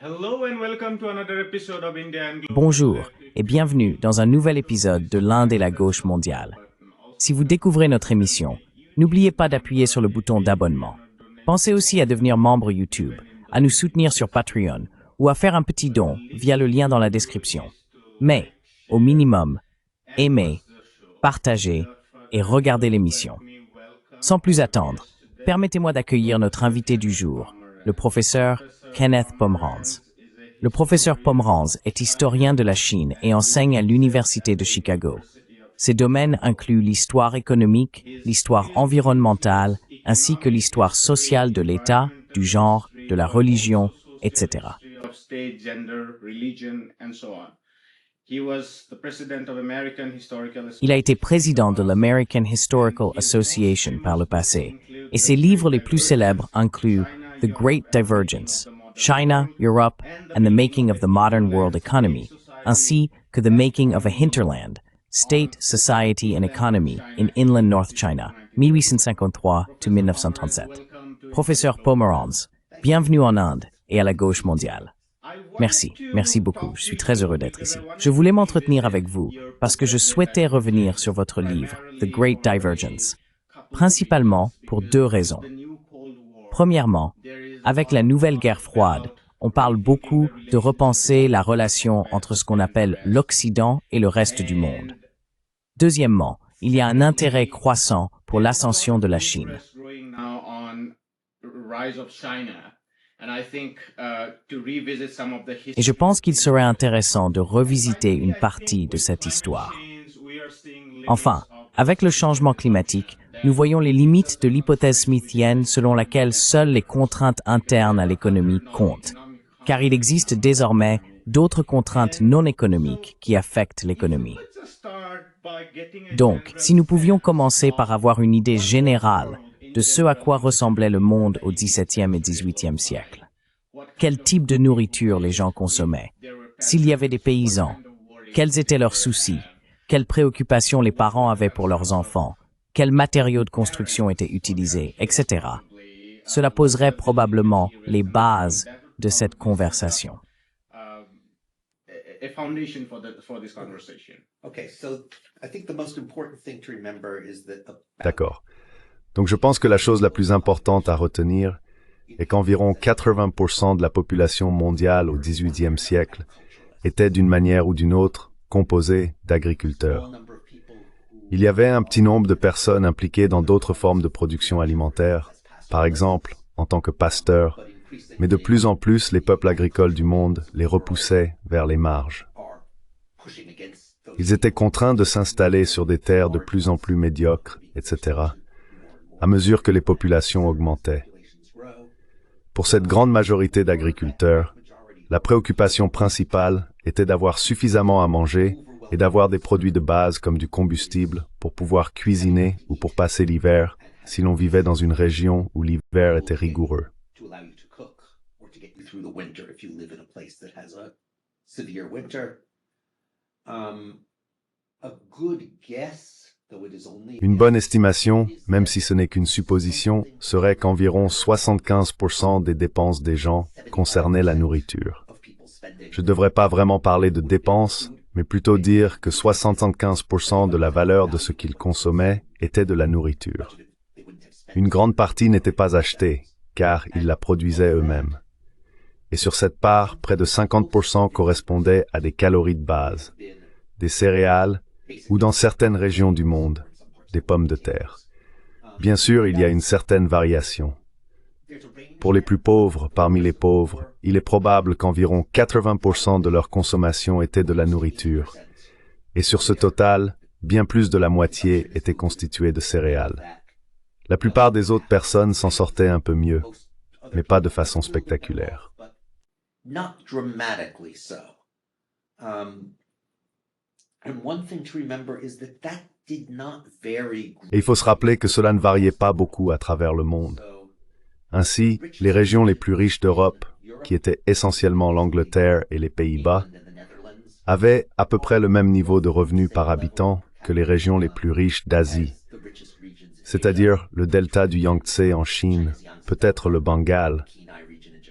Hello and welcome to another episode of India and Global. Bonjour et bienvenue dans un nouvel épisode de l'Inde et la gauche mondiale. Si vous découvrez notre émission, n'oubliez pas d'appuyer sur le bouton d'abonnement. Pensez aussi à devenir membre YouTube, à nous soutenir sur Patreon ou à faire un petit don via le lien dans la description. Mais, au minimum, aimez, partagez et regardez l'émission. Sans plus attendre, permettez-moi d'accueillir notre invité du jour, le professeur Kenneth Pomeranz. Le professeur Pomeranz est historien de la Chine et enseigne à l'Université de Chicago. Ses domaines incluent l'histoire économique, l'histoire environnementale, ainsi que l'histoire sociale de l'État, du genre, de la religion, etc. Il a été président de l'American Historical Association par le passé, et ses livres les plus célèbres incluent The Great Divergence, China, Europe, and the Making of the Modern World Economy, ainsi que The Making of a Hinterland, State, Society and Economy in Inland North China, 1853-1937. Professeur Pomeranz, bienvenue en Inde et à la gauche mondiale. Merci beaucoup, je suis très heureux d'être ici. Je voulais m'entretenir avec vous parce que je souhaitais revenir sur votre livre, The Great Divergence, principalement pour deux raisons. Premièrement, avec la nouvelle guerre froide, on parle beaucoup de repenser la relation entre ce qu'on appelle l'Occident et le reste du monde. Deuxièmement, il y a un intérêt croissant pour l'ascension de la Chine. Et je pense qu'il serait intéressant de revisiter une partie de cette histoire. Enfin, avec le changement climatique, nous voyons les limites de l'hypothèse smithienne selon laquelle seules les contraintes internes à l'économie comptent, car il existe désormais d'autres contraintes non économiques qui affectent l'économie. Donc, si nous pouvions commencer par avoir une idée générale de ce à quoi ressemblait le monde au XVIIe et XVIIIe siècle. Quel type de nourriture les gens consommaient? S'il y avait des paysans? Quels étaient leurs soucis? Quelles préoccupations les parents avaient pour leurs enfants? Quels matériaux de construction étaient utilisés, etc. Cela poserait probablement les bases de cette conversation. D'accord. Donc je pense que la chose la plus importante à retenir est qu'environ 80% de la population mondiale au XVIIIe siècle était d'une manière ou d'une autre composée d'agriculteurs. Il y avait un petit nombre de personnes impliquées dans d'autres formes de production alimentaire, par exemple en tant que pasteurs, mais de plus en plus les peuples agricoles du monde les repoussaient vers les marges. Ils étaient contraints de s'installer sur des terres de plus en plus médiocres, etc., à mesure que les populations augmentaient. Pour cette grande majorité d'agriculteurs, la préoccupation principale était d'avoir suffisamment à manger et d'avoir des produits de base comme du combustible pour pouvoir cuisiner ou pour passer l'hiver si l'on vivait dans une région où l'hiver était rigoureux. Une bonne estimation, même si ce n'est qu'une supposition, serait qu'environ 75% des dépenses des gens concernaient la nourriture. Je ne devrais pas vraiment parler de dépenses, mais plutôt dire que 75% de la valeur de ce qu'ils consommaient était de la nourriture. Une grande partie n'était pas achetée, car ils la produisaient eux-mêmes. Et sur cette part, près de 50% correspondaient à des calories de base, des céréales, ou dans certaines régions du monde, des pommes de terre. Bien sûr, il y a une certaine variation. Pour les plus pauvres, parmi les pauvres, il est probable qu'environ 80% de leur consommation était de la nourriture. Et sur ce total, bien plus de la moitié était constituée de céréales. La plupart des autres personnes s'en sortaient un peu mieux, mais pas de façon spectaculaire. Et il faut se rappeler que cela ne variait pas beaucoup à travers le monde. Ainsi, les régions les plus riches d'Europe, qui étaient essentiellement l'Angleterre et les Pays-Bas, avaient à peu près le même niveau de revenus par habitant que les régions les plus riches d'Asie, c'est-à-dire le delta du Yangtze en Chine, peut-être le Bengale,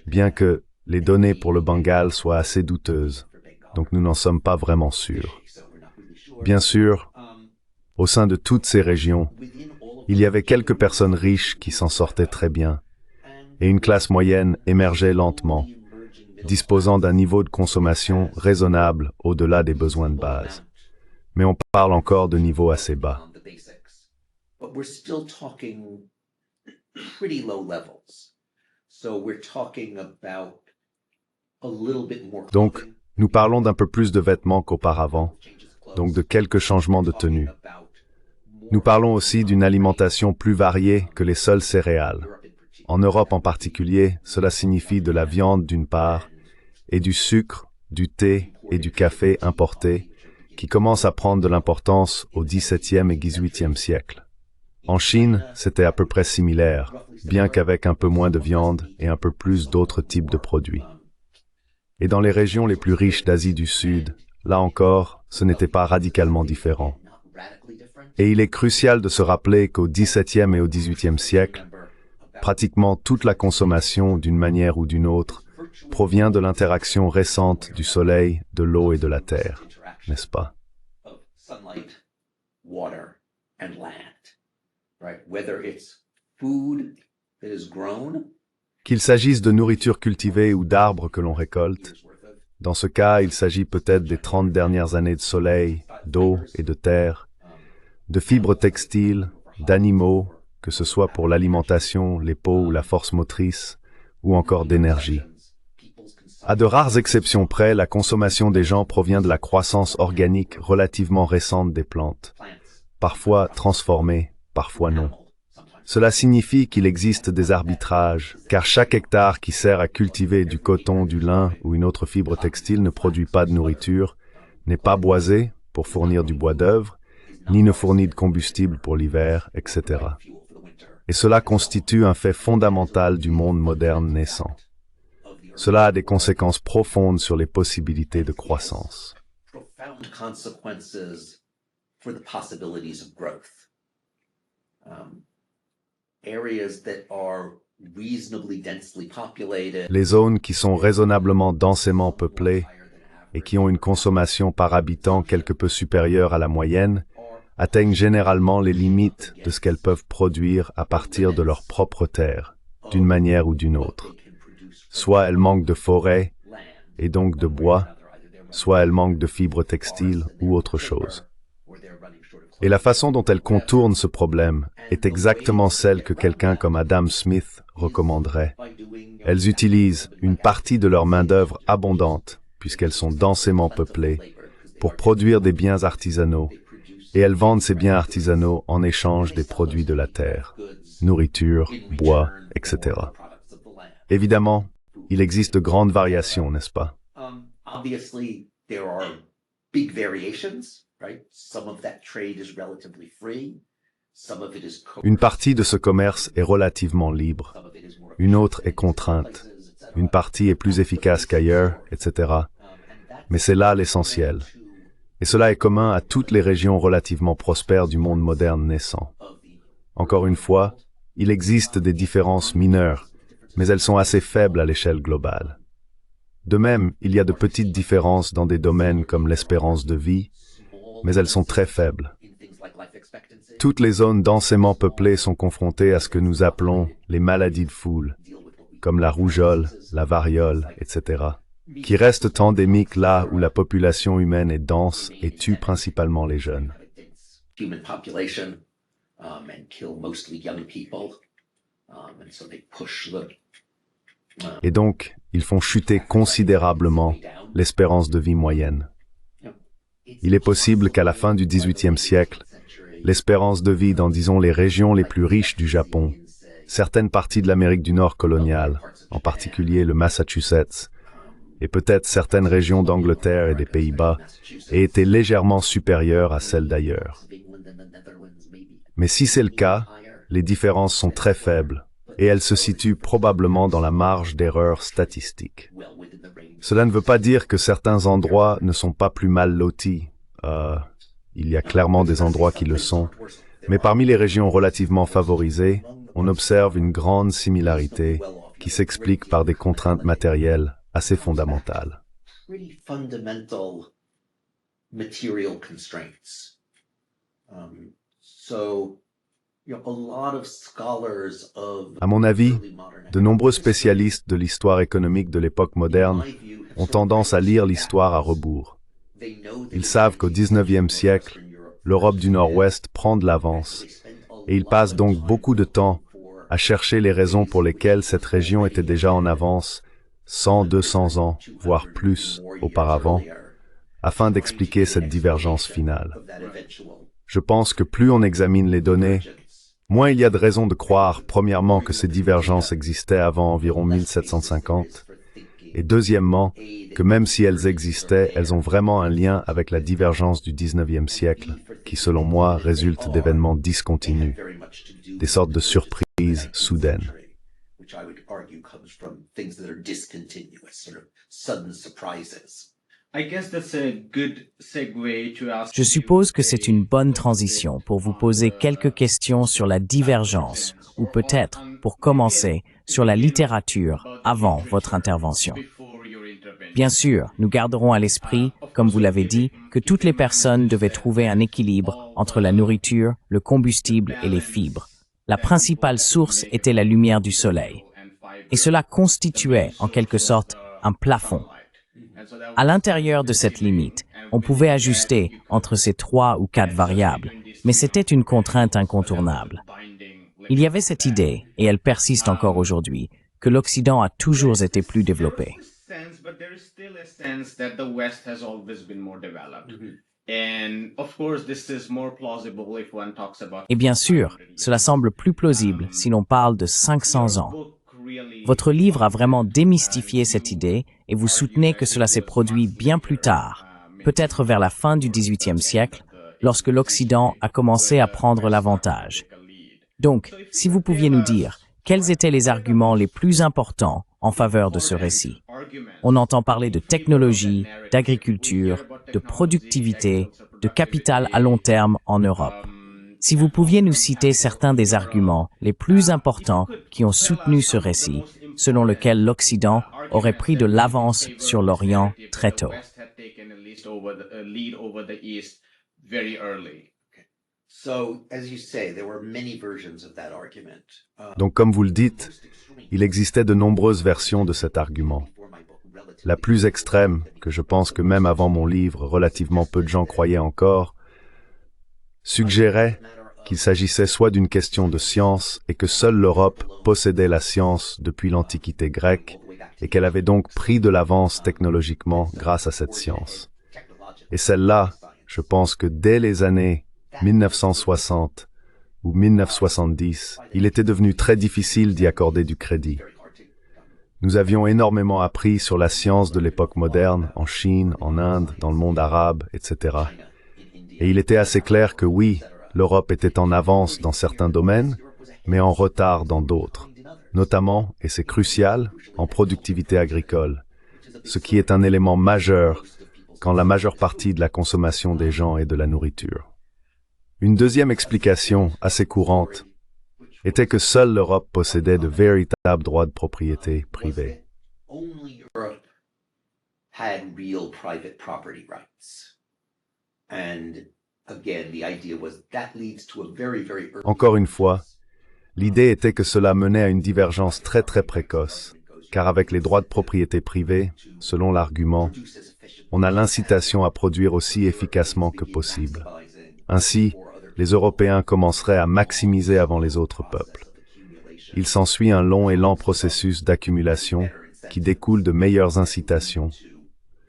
bien que les données pour le Bengale soient assez douteuses, donc nous n'en sommes pas vraiment sûrs. Bien sûr, au sein de toutes ces régions, il y avait quelques personnes riches qui s'en sortaient très bien, et une classe moyenne émergeait lentement, disposant d'un niveau de consommation raisonnable au-delà des besoins de base. Mais on parle encore de niveaux assez bas. But we're still talking pretty low levels. So we're talking about a little bit more. Donc, nous parlons d'un peu plus de vêtements qu'auparavant, donc de quelques changements de tenue. Nous parlons aussi d'une alimentation plus variée que les seules céréales. En Europe en particulier, cela signifie de la viande d'une part, et du sucre, du thé et du café importés, qui commencent à prendre de l'importance au XVIIe et XVIIIe siècle. En Chine, c'était à peu près similaire, bien qu'avec un peu moins de viande et un peu plus d'autres types de produits. Et dans les régions les plus riches d'Asie du Sud, là encore, ce n'était pas radicalement différent. Et il est crucial de se rappeler qu'au XVIIe et au XVIIIe siècle, pratiquement toute la consommation, d'une manière ou d'une autre, provient de l'interaction récente du soleil, de l'eau et de la terre, n'est-ce pas? Qu'il s'agisse de nourriture cultivée ou d'arbres que l'on récolte, dans ce cas, il s'agit peut-être des 30 dernières années de soleil, d'eau et de terre, de fibres textiles, d'animaux, que ce soit pour l'alimentation, les peaux ou la force motrice, ou encore d'énergie. À de rares exceptions près, la consommation des gens provient de la croissance organique relativement récente des plantes, parfois transformées, parfois non. Cela signifie qu'il existe des arbitrages, car chaque hectare qui sert à cultiver du coton, du lin ou une autre fibre textile ne produit pas de nourriture, n'est pas boisé pour fournir du bois d'œuvre, ni ne fournit de combustible pour l'hiver, etc. Et cela constitue un fait fondamental du monde moderne naissant. Cela a des conséquences profondes sur les possibilités de croissance. Les zones qui sont raisonnablement densément peuplées et qui ont une consommation par habitant quelque peu supérieure à la moyenne atteignent généralement les limites de ce qu'elles peuvent produire à partir de leur propre terre, d'une manière ou d'une autre. Soit elles manquent de forêts, et donc de bois, soit elles manquent de fibres textiles ou autre chose. Et la façon dont elles contournent ce problème est exactement celle que quelqu'un comme Adam Smith recommanderait. Elles utilisent une partie de leur main-d'œuvre abondante, puisqu'elles sont densément peuplées, pour produire des biens artisanaux, et elles vendent ces biens artisanaux en échange des produits de la terre, nourriture, bois, etc. Évidemment, il existe de grandes variations, n'est-ce pas? Une partie de ce commerce est relativement libre, une autre est contrainte, une partie est plus efficace qu'ailleurs, etc. Mais c'est là l'essentiel. Et cela est commun à toutes les régions relativement prospères du monde moderne naissant. Encore une fois, il existe des différences mineures, mais elles sont assez faibles à l'échelle globale. De même, il y a de petites différences dans des domaines comme l'espérance de vie, mais elles sont très faibles. Toutes les zones densément peuplées sont confrontées à ce que nous appelons les maladies de foule, comme la rougeole, la variole, etc., qui restent endémiques là où la population humaine est dense et tue principalement les jeunes. Et donc, ils font chuter considérablement l'espérance de vie moyenne. Il est possible qu'à la fin du XVIIIe siècle, l'espérance de vie dans, disons, les régions les plus riches du Japon, certaines parties de l'Amérique du Nord coloniale, en particulier le Massachusetts, et peut-être certaines régions d'Angleterre et des Pays-Bas, ait été légèrement supérieure à celle d'ailleurs. Mais si c'est le cas, les différences sont très faibles, et elles se situent probablement dans la marge d'erreur statistique. Cela ne veut pas dire que certains endroits ne sont pas plus mal lotis. Il y a clairement des endroits qui le sont. Mais parmi les régions relativement favorisées, on observe une grande similarité qui s'explique par des contraintes matérielles assez fondamentales. Pretty fundamental material constraints. So, a lot of scholars of À mon avis, early modern de nombreux economics, spécialistes de l'histoire économique de l'époque moderne ont tendance à lire l'histoire à rebours. Ils savent qu'au XIXe siècle, l'Europe du Nord-Ouest prend de l'avance, et ils passent donc beaucoup de temps à chercher les raisons pour lesquelles cette région était déjà en avance 100, 200 ans, voire plus, auparavant, afin d'expliquer cette divergence finale. Je pense que plus on examine les données, moins il y a de raisons de croire, premièrement, que ces divergences existaient avant environ 1750, et deuxièmement, que même si elles existaient, elles ont vraiment un lien avec la divergence du XIXe siècle, qui, selon moi, résulte d'événements discontinus, des sortes de surprises soudaines. which I would argue comes from things that are discontinuous, sort of sudden surprises. I guess that's a good segue to ask. Je suppose que c'est une bonne transition pour vous poser quelques questions sur la divergence, ou peut-être, pour commencer, sur la littérature avant votre intervention. Bien sûr, nous garderons à l'esprit, comme vous l'avez dit, que toutes les personnes devaient trouver un équilibre entre la nourriture, le combustible et les fibres. La principale source était la lumière du soleil. Et cela constituait, en quelque sorte, un plafond. À l'intérieur de cette limite, on pouvait ajuster entre ces 3 ou 4 variables, mais c'était une contrainte incontournable. Il y avait cette idée, et elle persiste encore aujourd'hui, que l'Occident a toujours été plus développé. But there is still a sense that the West has always been more developed. And of course, this is more plausible if one talks about. Et bien sûr, cela semble plus plausible si l'on parle de 500 ans. Votre livre a vraiment démystifié cette idée et vous soutenez que cela s'est produit bien plus tard, peut-être vers la fin du XVIIIe siècle, lorsque l'Occident a commencé à prendre l'avantage. Donc, si vous pouviez nous dire, quels étaient les arguments les plus importants en faveur de ce récit? On entend parler de technologie, d'agriculture, de productivité, de capital à long terme en Europe. Si vous pouviez nous citer certains des arguments les plus importants qui ont soutenu ce récit, selon lequel l'Occident aurait pris de l'avance sur l'Orient très tôt. So, as you say, there were many versions of that argument. Donc, comme vous le dites, il existait de nombreuses versions de cet argument. La plus extrême, que je pense que même avant mon livre, relativement peu de gens croyaient encore, suggérait qu'il s'agissait soit d'une question de science et que seule l'Europe possédait la science depuis l'Antiquité grecque et qu'elle avait donc pris de l'avance technologiquement grâce à cette science. Et celle-là, je pense que dès les années 1960 ou 1970, il était devenu très difficile d'y accorder du crédit. Nous avions énormément appris sur la science de l'époque moderne, en Chine, en Inde, dans le monde arabe, etc. Et il était assez clair que oui, l'Europe était en avance dans certains domaines, mais en retard dans d'autres, notamment, et c'est crucial, en productivité agricole, ce qui est un élément majeur quand la majeure partie de la consommation des gens est de la nourriture. Une deuxième explication, assez courante, était que seule l'Europe possédait de véritables droits de propriété privés. Only Europe had real private property rights. And again, the idea was that leads to a very, very early... Encore une fois, l'idée était que cela menait à une divergence très très précoce, car avec les droits de propriété privés, selon l'argument, on a l'incitation à produire aussi efficacement que possible. Ainsi, les Européens commenceraient à maximiser avant les autres peuples. Il s'ensuit un long et lent processus d'accumulation qui découle de meilleures incitations,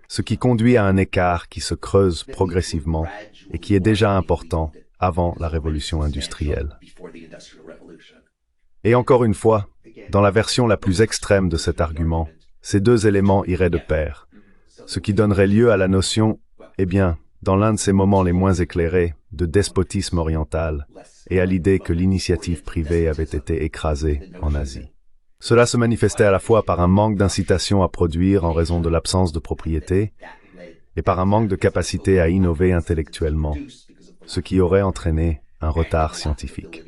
ce qui conduit à un écart qui se creuse progressivement et qui est déjà important avant la révolution industrielle. Et encore une fois, dans la version la plus extrême de cet argument, ces deux éléments iraient de pair, ce qui donnerait lieu à la notion, eh bien, dans l'un de ces moments les moins éclairés, de despotisme oriental, et à l'idée que l'initiative privée avait été écrasée en Asie. Cela se manifestait à la fois par un manque d'incitation à produire en raison de l'absence de propriété, et par un manque de capacité à innover intellectuellement, ce qui aurait entraîné un retard scientifique.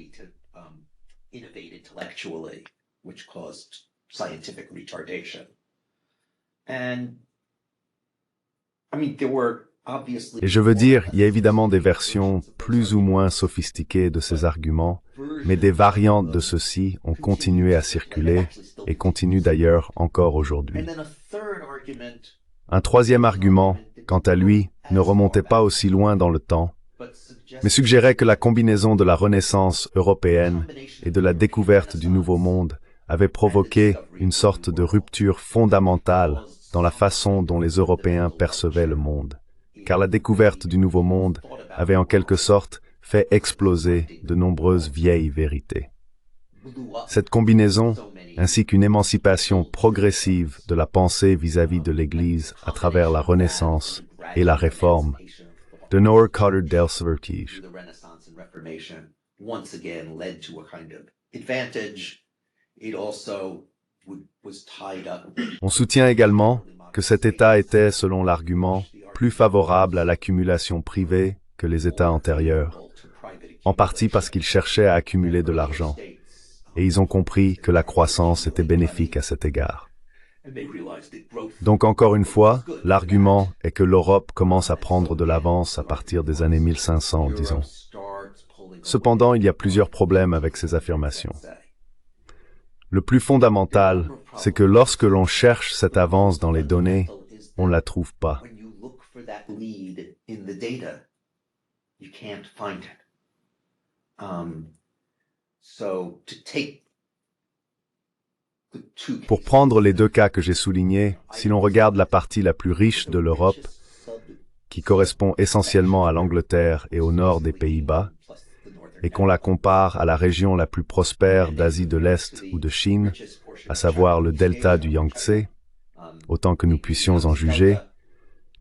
And I mean, there were obviously Et je veux dire, il y a évidemment des versions plus ou moins sophistiquées de ces arguments, mais des variantes de ceux-ci ont continué à circuler et continuent d'ailleurs encore aujourd'hui. And then a third argument, Un troisième argument, quant à lui, ne remontait pas aussi loin dans le temps, mais suggérait que la combinaison de la Renaissance européenne et de la découverte du Nouveau Monde avait provoqué une sorte de rupture fondamentale dans la façon dont les Européens percevaient le monde, car la découverte du Nouveau Monde avait en quelque sorte fait exploser de nombreuses vieilles vérités. Cette combinaison, ainsi qu'une émancipation progressive de la pensée vis-à-vis de l'Église à travers la Renaissance et la Réforme, de Noor Carter Delvertige. the Renaissance and Reformation once again led to a kind of advantage. It also was tied up. On soutient également que cet État était, selon l'argument, plus favorable à l'accumulation privée que les États antérieurs, en partie parce qu'ils cherchaient à accumuler de l'argent, et ils ont compris que la croissance était bénéfique à cet égard. Donc encore une fois, l'argument est que l'Europe commence à prendre de l'avance à partir des années 1500, disons. Cependant, il y a plusieurs problèmes avec ces affirmations. Le plus fondamental, c'est que lorsque l'on cherche cette avance dans les données, on ne la trouve pas. When you look for that lead in the data, you can't find it. So to take the two Pour prendre les deux cas que j'ai soulignés, si l'on regarde la partie la plus riche de l'Europe, qui correspond essentiellement à l'Angleterre et au nord des Pays-Bas, et qu'on la compare à la région la plus prospère d'Asie de l'Est ou de Chine, à savoir le delta du Yangtze, autant que nous puissions en juger,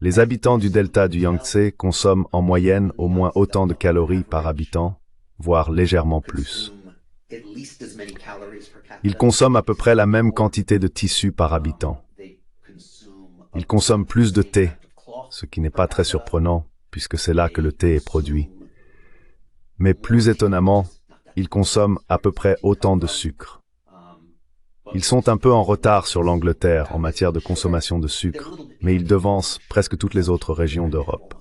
les habitants du delta du Yangtze consomment en moyenne au moins autant de calories par habitant, voire légèrement plus. Ils consomment à peu près la même quantité de tissu par habitant. Ils consomment plus de thé, ce qui n'est pas très surprenant, puisque c'est là que le thé est produit. Mais plus étonnamment, ils consomment à peu près autant de sucre. Ils sont un peu en retard sur l'Angleterre en matière de consommation de sucre, mais ils devancent presque toutes les autres régions d'Europe.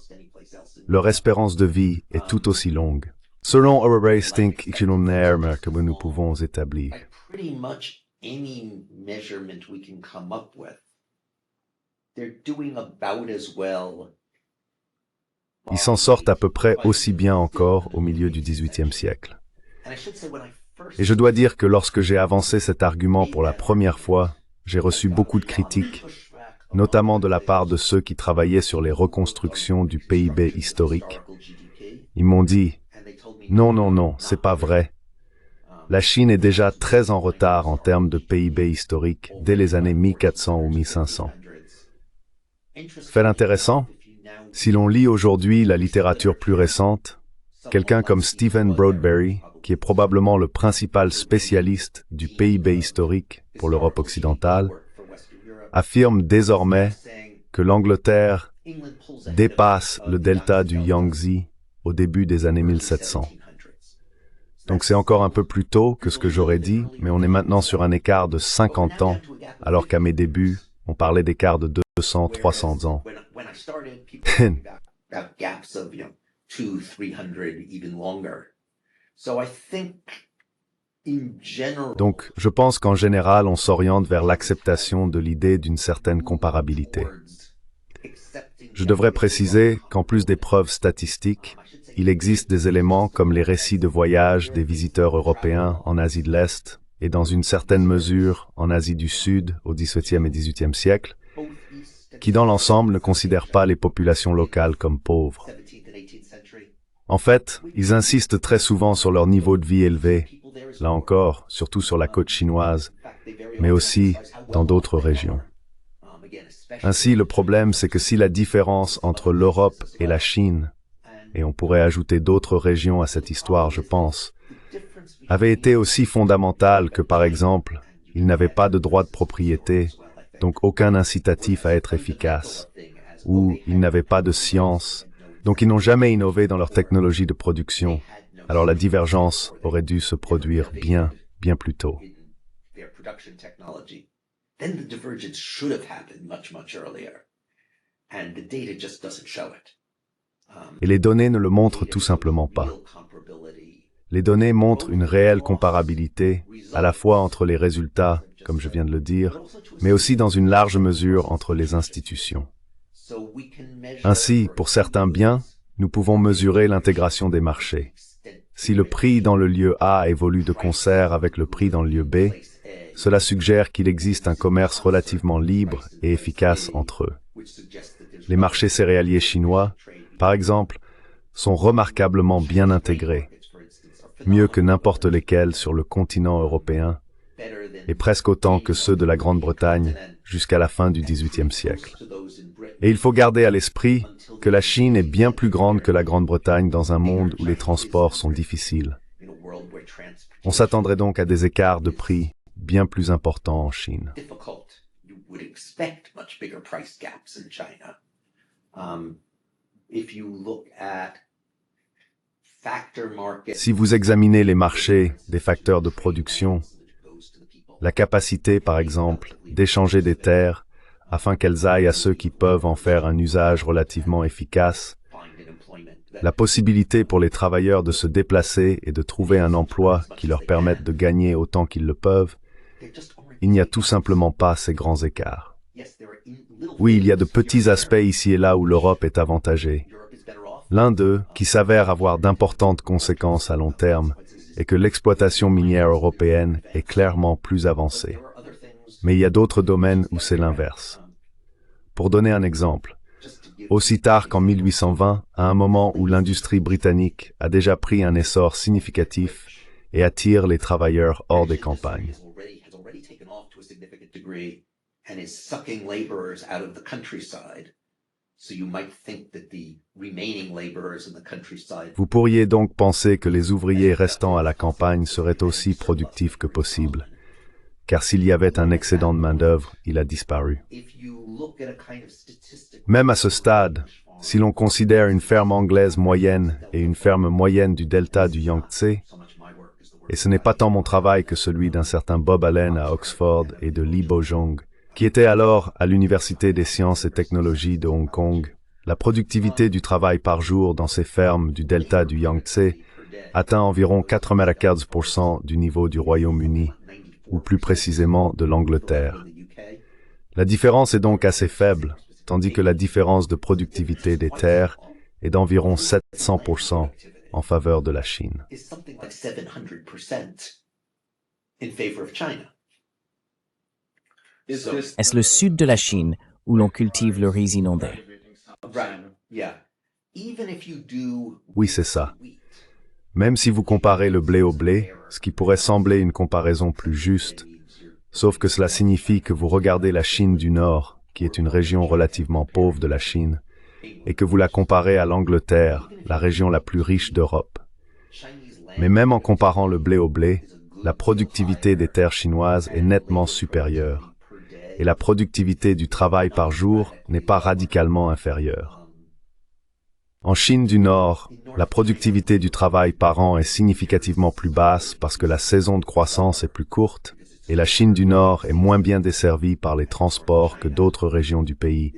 Leur espérance de vie est tout aussi longue, selon Eurostinc que nous pouvons établir. pretty much any measurement we can come up with, they're doing about as well. Ils s'en sortent à peu près aussi bien encore au milieu du XVIIIe siècle. And I should say when I first Et je dois dire que lorsque j'ai avancé cet argument pour la première fois, j'ai reçu beaucoup de critiques, notamment de la part de ceux qui travaillaient sur les reconstructions du PIB historique. Ils m'ont dit « Non, non, non, c'est pas vrai. La Chine est déjà très en retard en termes de PIB historique dès les années 1400 ou 1500. » Fait intéressant, si l'on lit aujourd'hui la littérature plus récente, quelqu'un comme Stephen Broadberry, qui est probablement le principal spécialiste du PIB historique pour l'Europe occidentale, affirme désormais que l'Angleterre dépasse le delta du Yangtze au début des années 1700. Donc c'est encore un peu plus tôt que ce que j'aurais dit, mais on est maintenant sur un écart de 50 ans, alors qu'à mes débuts, on parlait d'écart de 200, 300 ans. when I started, people were talking about gaps of 200, 300, even longer. So I think in general. Donc, je pense qu'en général, on s'oriente vers l'acceptation de l'idée d'une certaine comparabilité. Je devrais préciser qu'en plus des preuves statistiques, il existe des éléments comme les récits de voyage des visiteurs européens en Asie de l'Est et dans une certaine mesure en Asie du Sud au XVIIe et XVIIIe siècle, qui dans l'ensemble ne considèrent pas les populations locales comme pauvres. En fait, ils insistent très souvent sur leur niveau de vie élevé, là encore, surtout sur la côte chinoise, mais aussi dans d'autres régions. Ainsi, le problème, c'est que si la différence entre l'Europe et la Chine, et on pourrait ajouter d'autres régions à cette histoire, je pense, avait été aussi fondamentale que, par exemple, ils n'avaient pas de droit de propriété, donc aucun incitatif à être efficace, ou ils n'avaient pas de science, donc ils n'ont jamais innové dans leur technologie de production, alors la divergence aurait dû se produire bien plus tôt. then the divergence should have happened much, much earlier. And the data just doesn't show it. Et les données ne le montrent tout simplement pas. Les données montrent une réelle comparabilité, à la fois entre les résultats, comme je viens de le dire, mais aussi dans une large mesure entre les institutions. Ainsi, pour certains biens, nous pouvons mesurer l'intégration des marchés. Si le prix dans le lieu A évolue de concert avec le prix dans le lieu B, cela suggère qu'il existe un commerce relativement libre et efficace entre eux. Les marchés céréaliers chinois, par exemple, sont remarquablement bien intégrés, mieux que n'importe lesquels sur le continent européen, et presque autant que ceux de la Grande-Bretagne jusqu'à la fin du XVIIIe siècle. Et il faut garder à l'esprit que la Chine est bien plus grande que la Grande-Bretagne dans un monde où les transports sont difficiles. On s'attendrait donc à des écarts de prix bien plus importants en Chine. Si vous examinez les marchés des facteurs de production, la capacité, par exemple, d'échanger des terres afin qu'elles aillent à ceux qui peuvent en faire un usage relativement efficace, la possibilité pour les travailleurs de se déplacer et de trouver un emploi qui leur permette de gagner autant qu'ils le peuvent, il n'y a tout simplement pas ces grands écarts. Oui, il y a de petits aspects ici et là où l'Europe est avantagée. L'un d'eux, qui s'avère avoir d'importantes conséquences à long terme, est que l'exploitation minière européenne est clairement plus avancée. Mais il y a d'autres domaines où c'est l'inverse. Pour donner un exemple, aussi tard qu'en 1820, à un moment où l'industrie britannique a déjà pris un essor significatif et attire les travailleurs hors des campagnes. Vous pourriez donc penser que les ouvriers restant à la campagne seraient aussi productifs que possible, car s'il y avait un excédent de main-d'œuvre, il a disparu. Même à ce stade, si l'on considère une ferme anglaise moyenne et une ferme moyenne du delta du Yangtze, et ce n'est pas tant mon travail que celui d'un certain Bob Allen à Oxford et de Li Bojong, qui était alors à l'Université des sciences et technologies de Hong Kong, la productivité du travail par jour dans ces fermes du delta du Yangtze atteint environ 94% du niveau du Royaume-Uni, ou plus précisément de l'Angleterre. La différence est donc assez faible, tandis que la différence de productivité des terres est d'environ 700% en faveur de la Chine. Est-ce le sud de la Chine où l'on cultive le riz inondé? Oui, c'est ça. Même si vous comparez le blé au blé, ce qui pourrait sembler une comparaison plus juste, sauf que cela signifie que vous regardez la Chine du Nord, qui est une région relativement pauvre de la Chine, et que vous la comparez à l'Angleterre, la région la plus riche d'Europe. Mais même en comparant le blé au blé, la productivité des terres chinoises est nettement supérieure, et la productivité du travail par jour n'est pas radicalement inférieure. En Chine du Nord, la productivité du travail par an est significativement plus basse parce que la saison de croissance est plus courte, et la Chine du Nord est moins bien desservie par les transports que d'autres régions du pays,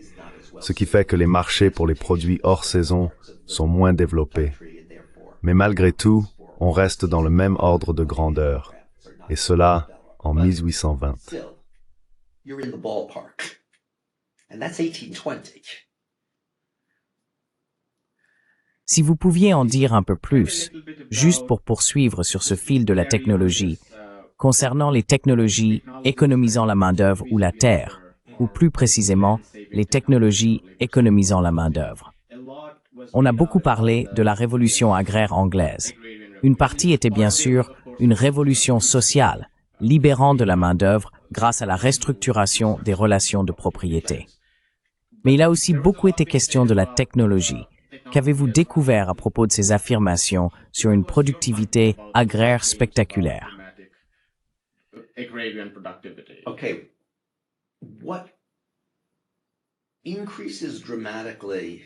ce qui fait que les marchés pour les produits hors saison sont moins développés. Mais malgré tout, on reste dans le même ordre de grandeur, et cela en 1820. Si vous pouviez en dire un peu plus, juste pour poursuivre sur ce fil de la technologie, concernant les technologies économisant la main-d'œuvre ou la terre, ou plus précisément, les technologies économisant la main-d'œuvre. On a beaucoup parlé de la révolution agraire anglaise. Une partie était bien sûr une révolution sociale, libérant de la main-d'œuvre grâce à la restructuration des relations de propriété. Mais il a aussi beaucoup été question de la technologie. Qu'avez-vous découvert à propos de ces affirmations sur une productivité agraire spectaculaire?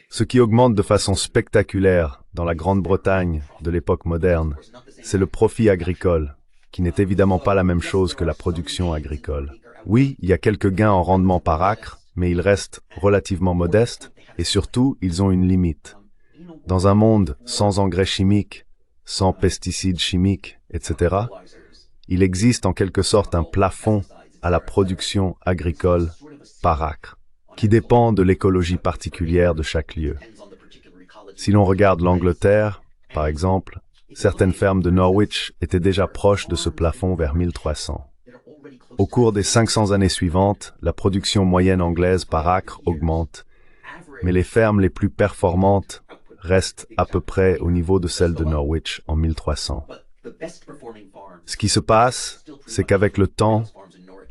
Ce qui augmente de façon spectaculaire dans la Grande-Bretagne de l'époque moderne, c'est le profit agricole, qui n'est évidemment pas la même chose que la production agricole. Oui, il y a quelques gains en rendement par acre, mais ils restent relativement modestes, et surtout, ils ont une limite. Dans un monde sans engrais chimiques, sans pesticides chimiques, etc., il existe en quelque sorte un plafond à la production agricole par acre, qui dépend de l'écologie particulière de chaque lieu. Si l'on regarde l'Angleterre, par exemple, certaines fermes de Norwich étaient déjà proches de ce plafond vers 1300. Au cours des 500 années suivantes, la production moyenne anglaise par acre augmente, mais les fermes les plus performantes restent à peu près au niveau de celles de Norwich en 1300. Ce qui se passe, c'est qu'avec le temps,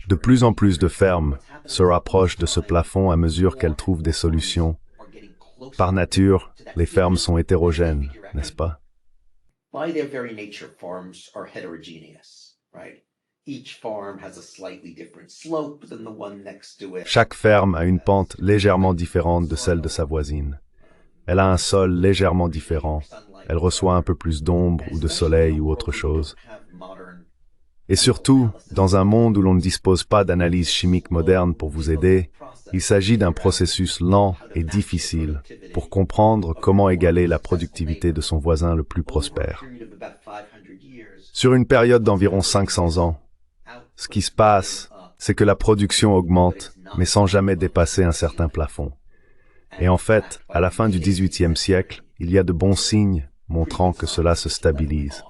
de plus en plus de fermes se rapprochent de ce plafond à mesure qu'elles trouvent des solutions. Par nature, les fermes sont hétérogènes, n'est-ce pas? By their very nature, farms are heterogeneous, right? Each farm has a slightly different slope than the one next to it. Chaque ferme a une pente légèrement différente de celle de sa voisine. Elle a un sol légèrement différent. Elle reçoit un peu plus d'ombre ou de soleil ou autre chose. Et surtout, dans un monde où l'on ne dispose pas d'analyse chimique moderne pour vous aider, il s'agit d'un processus lent et difficile pour comprendre comment égaler la productivité de son voisin le plus prospère. Sur une période d'environ 500 ans, ce qui se passe, c'est que la production augmente, mais sans jamais dépasser un certain plafond. Et en fait, à la fin du XVIIIe siècle, il y a de bons signes montrant que cela se stabilise.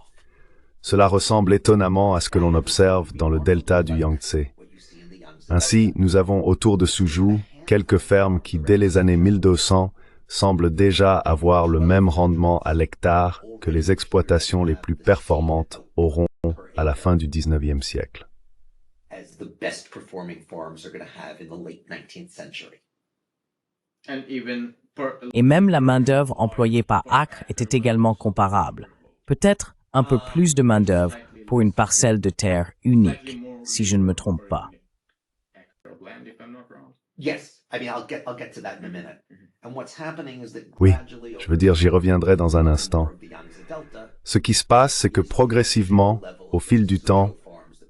Cela ressemble étonnamment à ce que l'on observe dans le delta du Yangtze. Ainsi, nous avons autour de Suzhou quelques fermes qui, dès les années 1200, semblent déjà avoir le même rendement à l'hectare que les exploitations les plus performantes auront à la fin du XIXe siècle. As the best performing farms are going to have in the late 19th century. Et même la main-d'œuvre employée par acre était également comparable. Peut-être un peu plus de main-d'œuvre pour une parcelle de terre unique, si je ne me trompe pas. Yes, I mean I'll get to that in a minute. And what's happening is that Oui, gradually je veux dire, j'y reviendrai dans un instant. Ce qui se passe, c'est que progressivement, au fil du temps,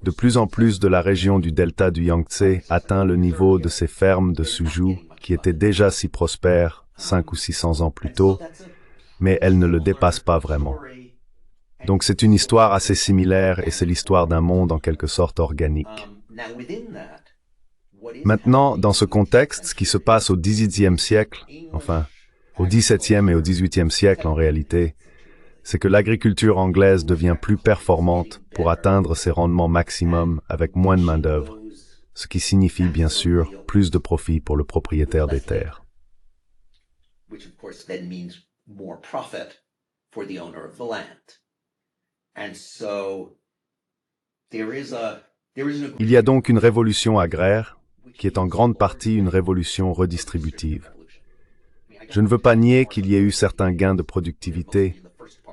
de plus en plus de la région du delta du Yangtze atteint le niveau de ces fermes de Suzhou qui étaient déjà si prospères 500 ou 600 ans plus tôt, mais elles ne le dépassent pas vraiment. Donc c'est une histoire assez similaire et c'est l'histoire d'un monde en quelque sorte organique. Maintenant, dans ce contexte, ce qui se passe au XVIIIe siècle, enfin, au XVIIe et au XVIIIe siècle en réalité, c'est que l'agriculture anglaise devient plus performante pour atteindre ses rendements maximum avec moins de main-d'œuvre, ce qui signifie bien sûr plus de profit pour le propriétaire des terres. which of course then means more profit for the owner of the land. And so there is an Il y a donc une révolution agraire qui est en grande partie une révolution redistributive. Je ne veux pas nier qu'il y ait eu certains gains de productivité,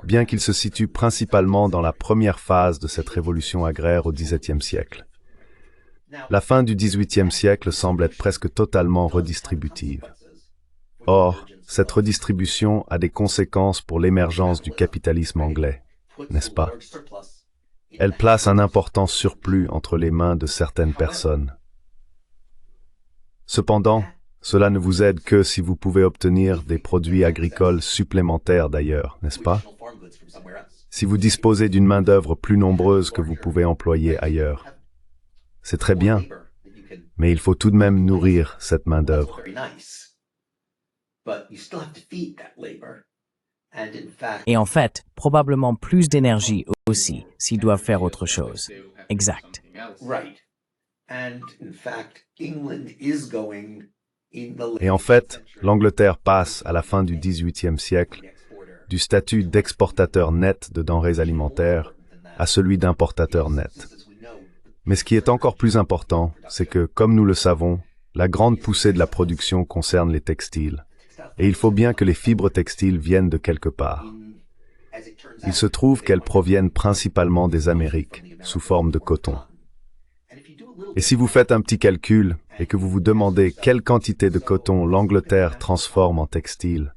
bien qu'il se situe principalement dans la première phase de cette révolution agraire au XVIIe siècle. La fin du XVIIIe siècle semble être presque totalement redistributive. Or, cette redistribution a des conséquences pour l'émergence du capitalisme anglais, n'est-ce pas? Elle place un important surplus entre les mains de certaines personnes. Cependant, cela ne vous aide que si vous pouvez obtenir des produits agricoles supplémentaires d'ailleurs, n'est-ce pas? Si vous disposez d'une main-d'œuvre plus nombreuse que vous pouvez employer ailleurs. C'est très bien, mais il faut tout de même nourrir cette main-d'œuvre. Et en fait, probablement plus d'énergie aussi, s'ils doivent faire autre chose. Exact. Et en fait, l'Angleterre passe, à la fin du XVIIIe siècle, du statut d'exportateur net de denrées alimentaires à celui d'importateur net. Mais ce qui est encore plus important, c'est que, comme nous le savons, la grande poussée de la production concerne les textiles. Et il faut bien que les fibres textiles viennent de quelque part. Il se trouve qu'elles proviennent principalement des Amériques, sous forme de coton. Et si vous faites un petit calcul et que vous vous demandez quelle quantité de coton l'Angleterre transforme en textile,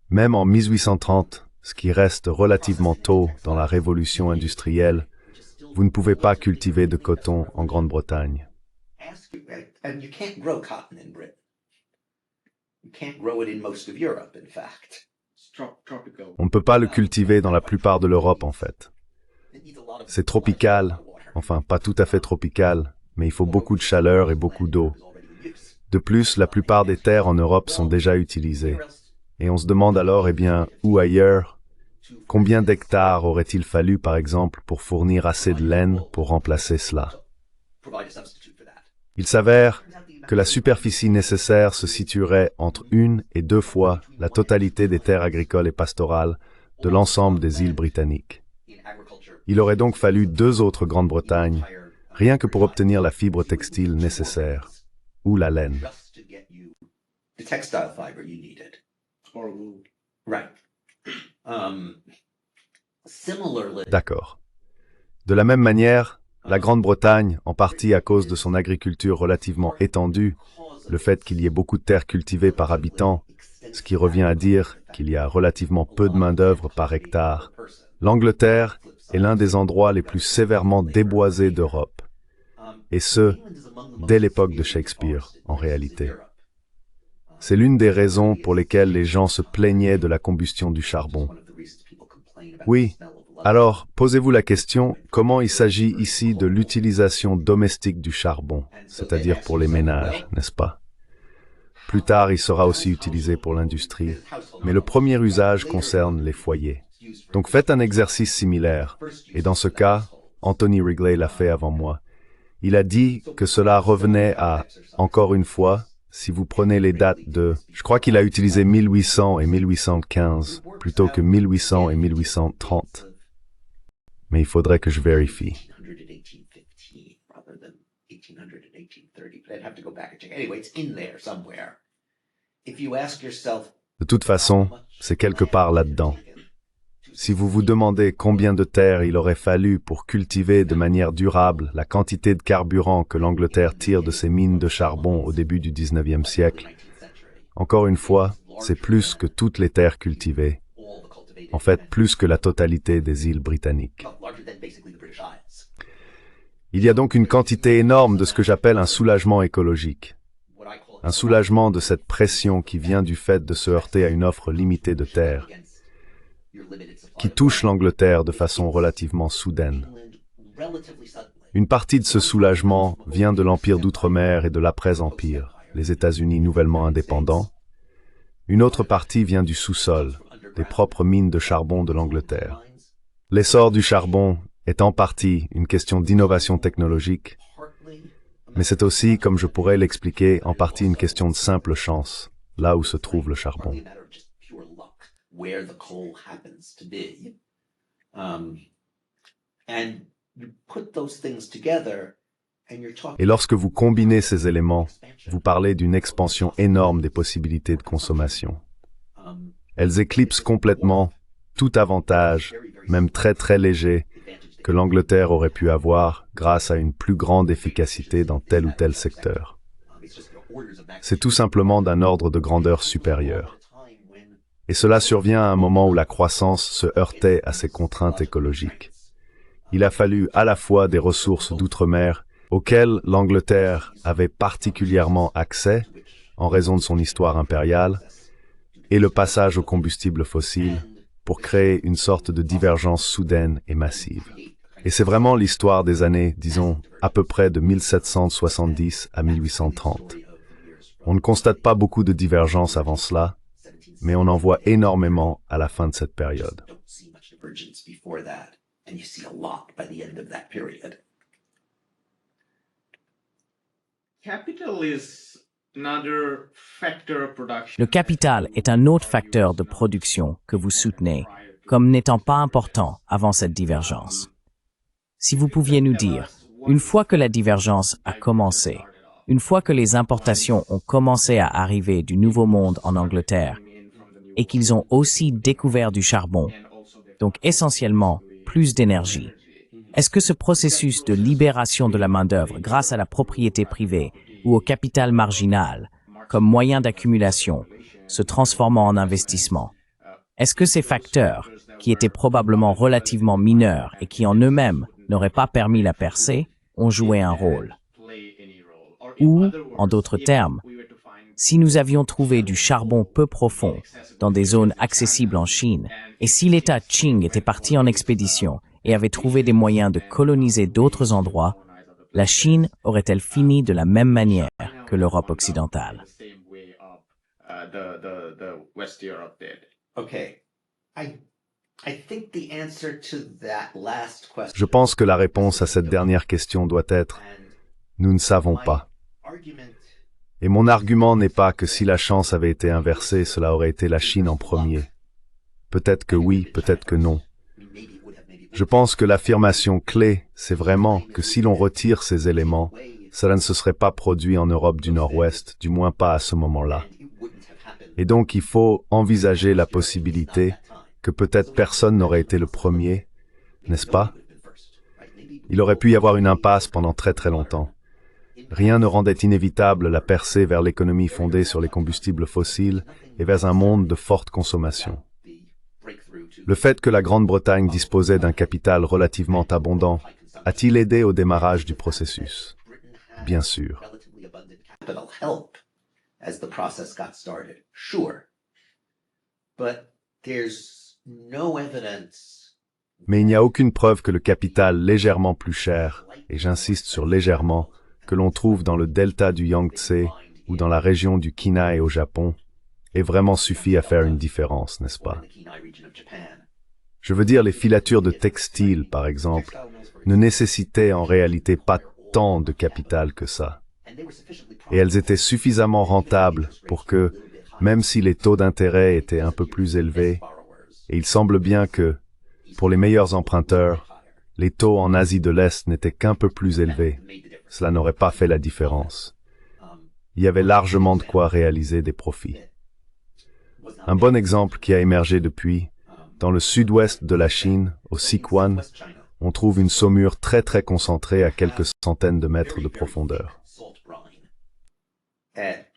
même en 1830, ce qui reste relativement tôt dans la révolution industrielle, vous ne pouvez pas cultiver de coton en Grande-Bretagne. Ask you, and you can't grow cotton in Britain. You can't grow it in most of Europe, in fact. Tropical. On ne peut pas le cultiver dans la plupart de l'Europe, en fait. C'est tropical, enfin pas tout à fait tropical, mais il faut beaucoup de chaleur et beaucoup d'eau. De plus, la plupart des terres en Europe sont déjà utilisées. Et on se demande alors, eh bien, où ailleurs? Combien d'hectares aurait-il fallu, par exemple, pour fournir assez de laine pour remplacer cela? Il s'avère que la superficie nécessaire se situerait entre 1 et 2 fois la totalité des terres agricoles et pastorales de l'ensemble des îles britanniques. Il aurait donc fallu 2 autres Grande-Bretagne, rien que pour obtenir la fibre textile nécessaire, ou la laine. The textile fiber you needed. Right. Similarly, D'accord. De la même manière, la Grande-Bretagne, en partie à cause de son agriculture relativement étendue, le fait qu'il y ait beaucoup de terres cultivées par habitant, ce qui revient à dire qu'il y a relativement peu de main-d'œuvre par hectare, l'Angleterre est l'un des endroits les plus sévèrement déboisés d'Europe. Et ce, dès l'époque de Shakespeare, en réalité. C'est l'une des raisons pour lesquelles les gens se plaignaient de la combustion du charbon. Oui, alors posez-vous la question, comment il s'agit ici de l'utilisation domestique du charbon, c'est-à-dire pour les ménages, n'est-ce pas? Plus tard, il sera aussi utilisé pour l'industrie, mais le premier usage concerne les foyers. Donc faites un exercice similaire, et dans ce cas, Anthony Wrigley l'a fait avant moi. Il a dit que cela revenait à, encore une fois, si vous prenez les dates de, je crois qu'il a utilisé 1800 et 1815, plutôt que 1800 et 1830. Mais il faudrait que je vérifie. De toute façon, c'est quelque part là-dedans. Si vous vous demandez combien de terres il aurait fallu pour cultiver de manière durable la quantité de carburant que l'Angleterre tire de ses mines de charbon au début du 19e siècle, encore une fois, c'est plus que toutes les terres cultivées. En fait, plus que la totalité des îles britanniques. Il y a donc une quantité énorme de ce que j'appelle un soulagement écologique. Un soulagement de cette pression qui vient du fait de se heurter à une offre limitée de terre, qui touche l'Angleterre de façon relativement soudaine. Une partie de ce soulagement vient de l'Empire d'Outre-mer et de l'après-Empire, les États-Unis nouvellement indépendants. Une autre partie vient du sous-sol, des propres mines de charbon de l'Angleterre. L'essor du charbon est en partie une question d'innovation technologique, mais c'est aussi, comme je pourrais l'expliquer, en partie une question de simple chance, là où se trouve le charbon. Et lorsque vous combinez ces éléments, vous parlez d'une expansion énorme des possibilités de consommation. Elles éclipsent complètement tout avantage, même très très léger, que l'Angleterre aurait pu avoir grâce à une plus grande efficacité dans tel ou tel secteur. C'est tout simplement d'un ordre de grandeur supérieur. Et cela survient à un moment où la croissance se heurtait à ses contraintes écologiques. Il a fallu à la fois des ressources d'outre-mer auxquelles l'Angleterre avait particulièrement accès en raison de son histoire impériale, et le passage aux combustibles fossiles pour créer une sorte de divergence soudaine et massive. Et c'est vraiment l'histoire des années, disons, à peu près de 1770 à 1830. On ne constate pas beaucoup de divergences avant cela, mais on en voit énormément à la fin de cette période. Le capital est un autre facteur de production que vous soutenez comme n'étant pas important avant cette divergence. Si vous pouviez nous dire, une fois que la divergence a commencé, une fois que les importations ont commencé à arriver du Nouveau Monde en Angleterre, et qu'ils ont aussi découvert du charbon, donc essentiellement plus d'énergie, est-ce que ce processus de libération de la main-d'œuvre grâce à la propriété privée ou au capital marginal, comme moyen d'accumulation, se transformant en investissement, est-ce que ces facteurs, qui étaient probablement relativement mineurs et qui en eux-mêmes n'auraient pas permis la percée, ont joué un rôle? Ou, en d'autres termes, si nous avions trouvé du charbon peu profond dans des zones accessibles en Chine, et si l'État Qing était parti en expédition et avait trouvé des moyens de coloniser d'autres endroits, la Chine aurait-elle fini de la même manière que l'Europe occidentale? Okay. I think the answer to that last question. Je pense que la réponse à cette dernière question doit être « Nous ne savons pas ». Et mon argument n'est pas que si la chance avait été inversée, cela aurait été la Chine en premier. Peut-être que oui, peut-être que non. Je pense que l'affirmation clé, c'est vraiment que si l'on retire ces éléments, cela ne se serait pas produit en Europe du Nord-Ouest, du moins pas à ce moment-là. Et donc il faut envisager la possibilité que peut-être personne n'aurait été le premier, n'est-ce pas? Il aurait pu y avoir une impasse pendant très très longtemps. Rien ne rendait inévitable la percée vers l'économie fondée sur les combustibles fossiles et vers un monde de forte consommation. Le fait que la Grande-Bretagne disposait d'un capital relativement abondant a-t-il aidé au démarrage du processus? Bien sûr. As the process got started, sure. But there's no evidence. Mais il n'y a aucune preuve que le capital légèrement plus cher, et j'insiste sur légèrement, que l'on trouve dans le delta du Yangtze ou dans la région du Kinai au Japon, ait vraiment suffi à faire une différence, n'est-ce pas? Je veux dire, les filatures de textiles, par exemple, ne nécessitaient en réalité pas tant de capital que ça. Et elles étaient suffisamment rentables pour que, même si les taux d'intérêt étaient un peu plus élevés, et il semble bien que, pour les meilleurs emprunteurs, les taux en Asie de l'Est n'étaient qu'un peu plus élevés, cela n'aurait pas fait la différence. Il y avait largement de quoi réaliser des profits. Un bon exemple qui a émergé depuis, dans le sud-ouest de la Chine, au Sichuan, on trouve une saumure très très concentrée à quelques centaines de mètres de profondeur. At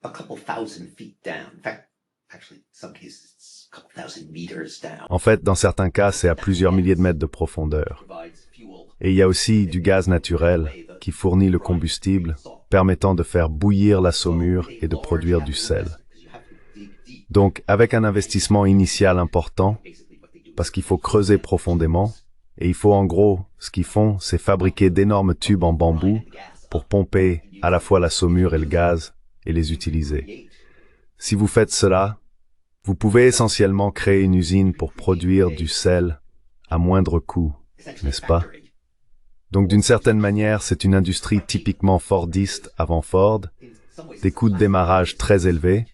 a couple thousand feet down. In fact, actually, in some cases, it's a couple thousand meters down. En fait, dans certains cas, c'est à plusieurs milliers de mètres de profondeur. Et il y a aussi du gaz naturel qui fournit le combustible permettant de faire bouillir la saumure et de produire du sel. Donc, avec un investissement initial important, parce qu'il faut creuser profondément, et il faut en gros, ce qu'ils font, c'est fabriquer d'énormes tubes en bambou pour pomper à la fois la saumure et le gaz, et les utiliser. Si vous faites cela, vous pouvez essentiellement créer une usine pour produire du sel à moindre coût, n'est-ce pas? Donc d'une certaine manière, c'est une industrie typiquement fordiste avant Ford, des coûts de démarrage très élevés,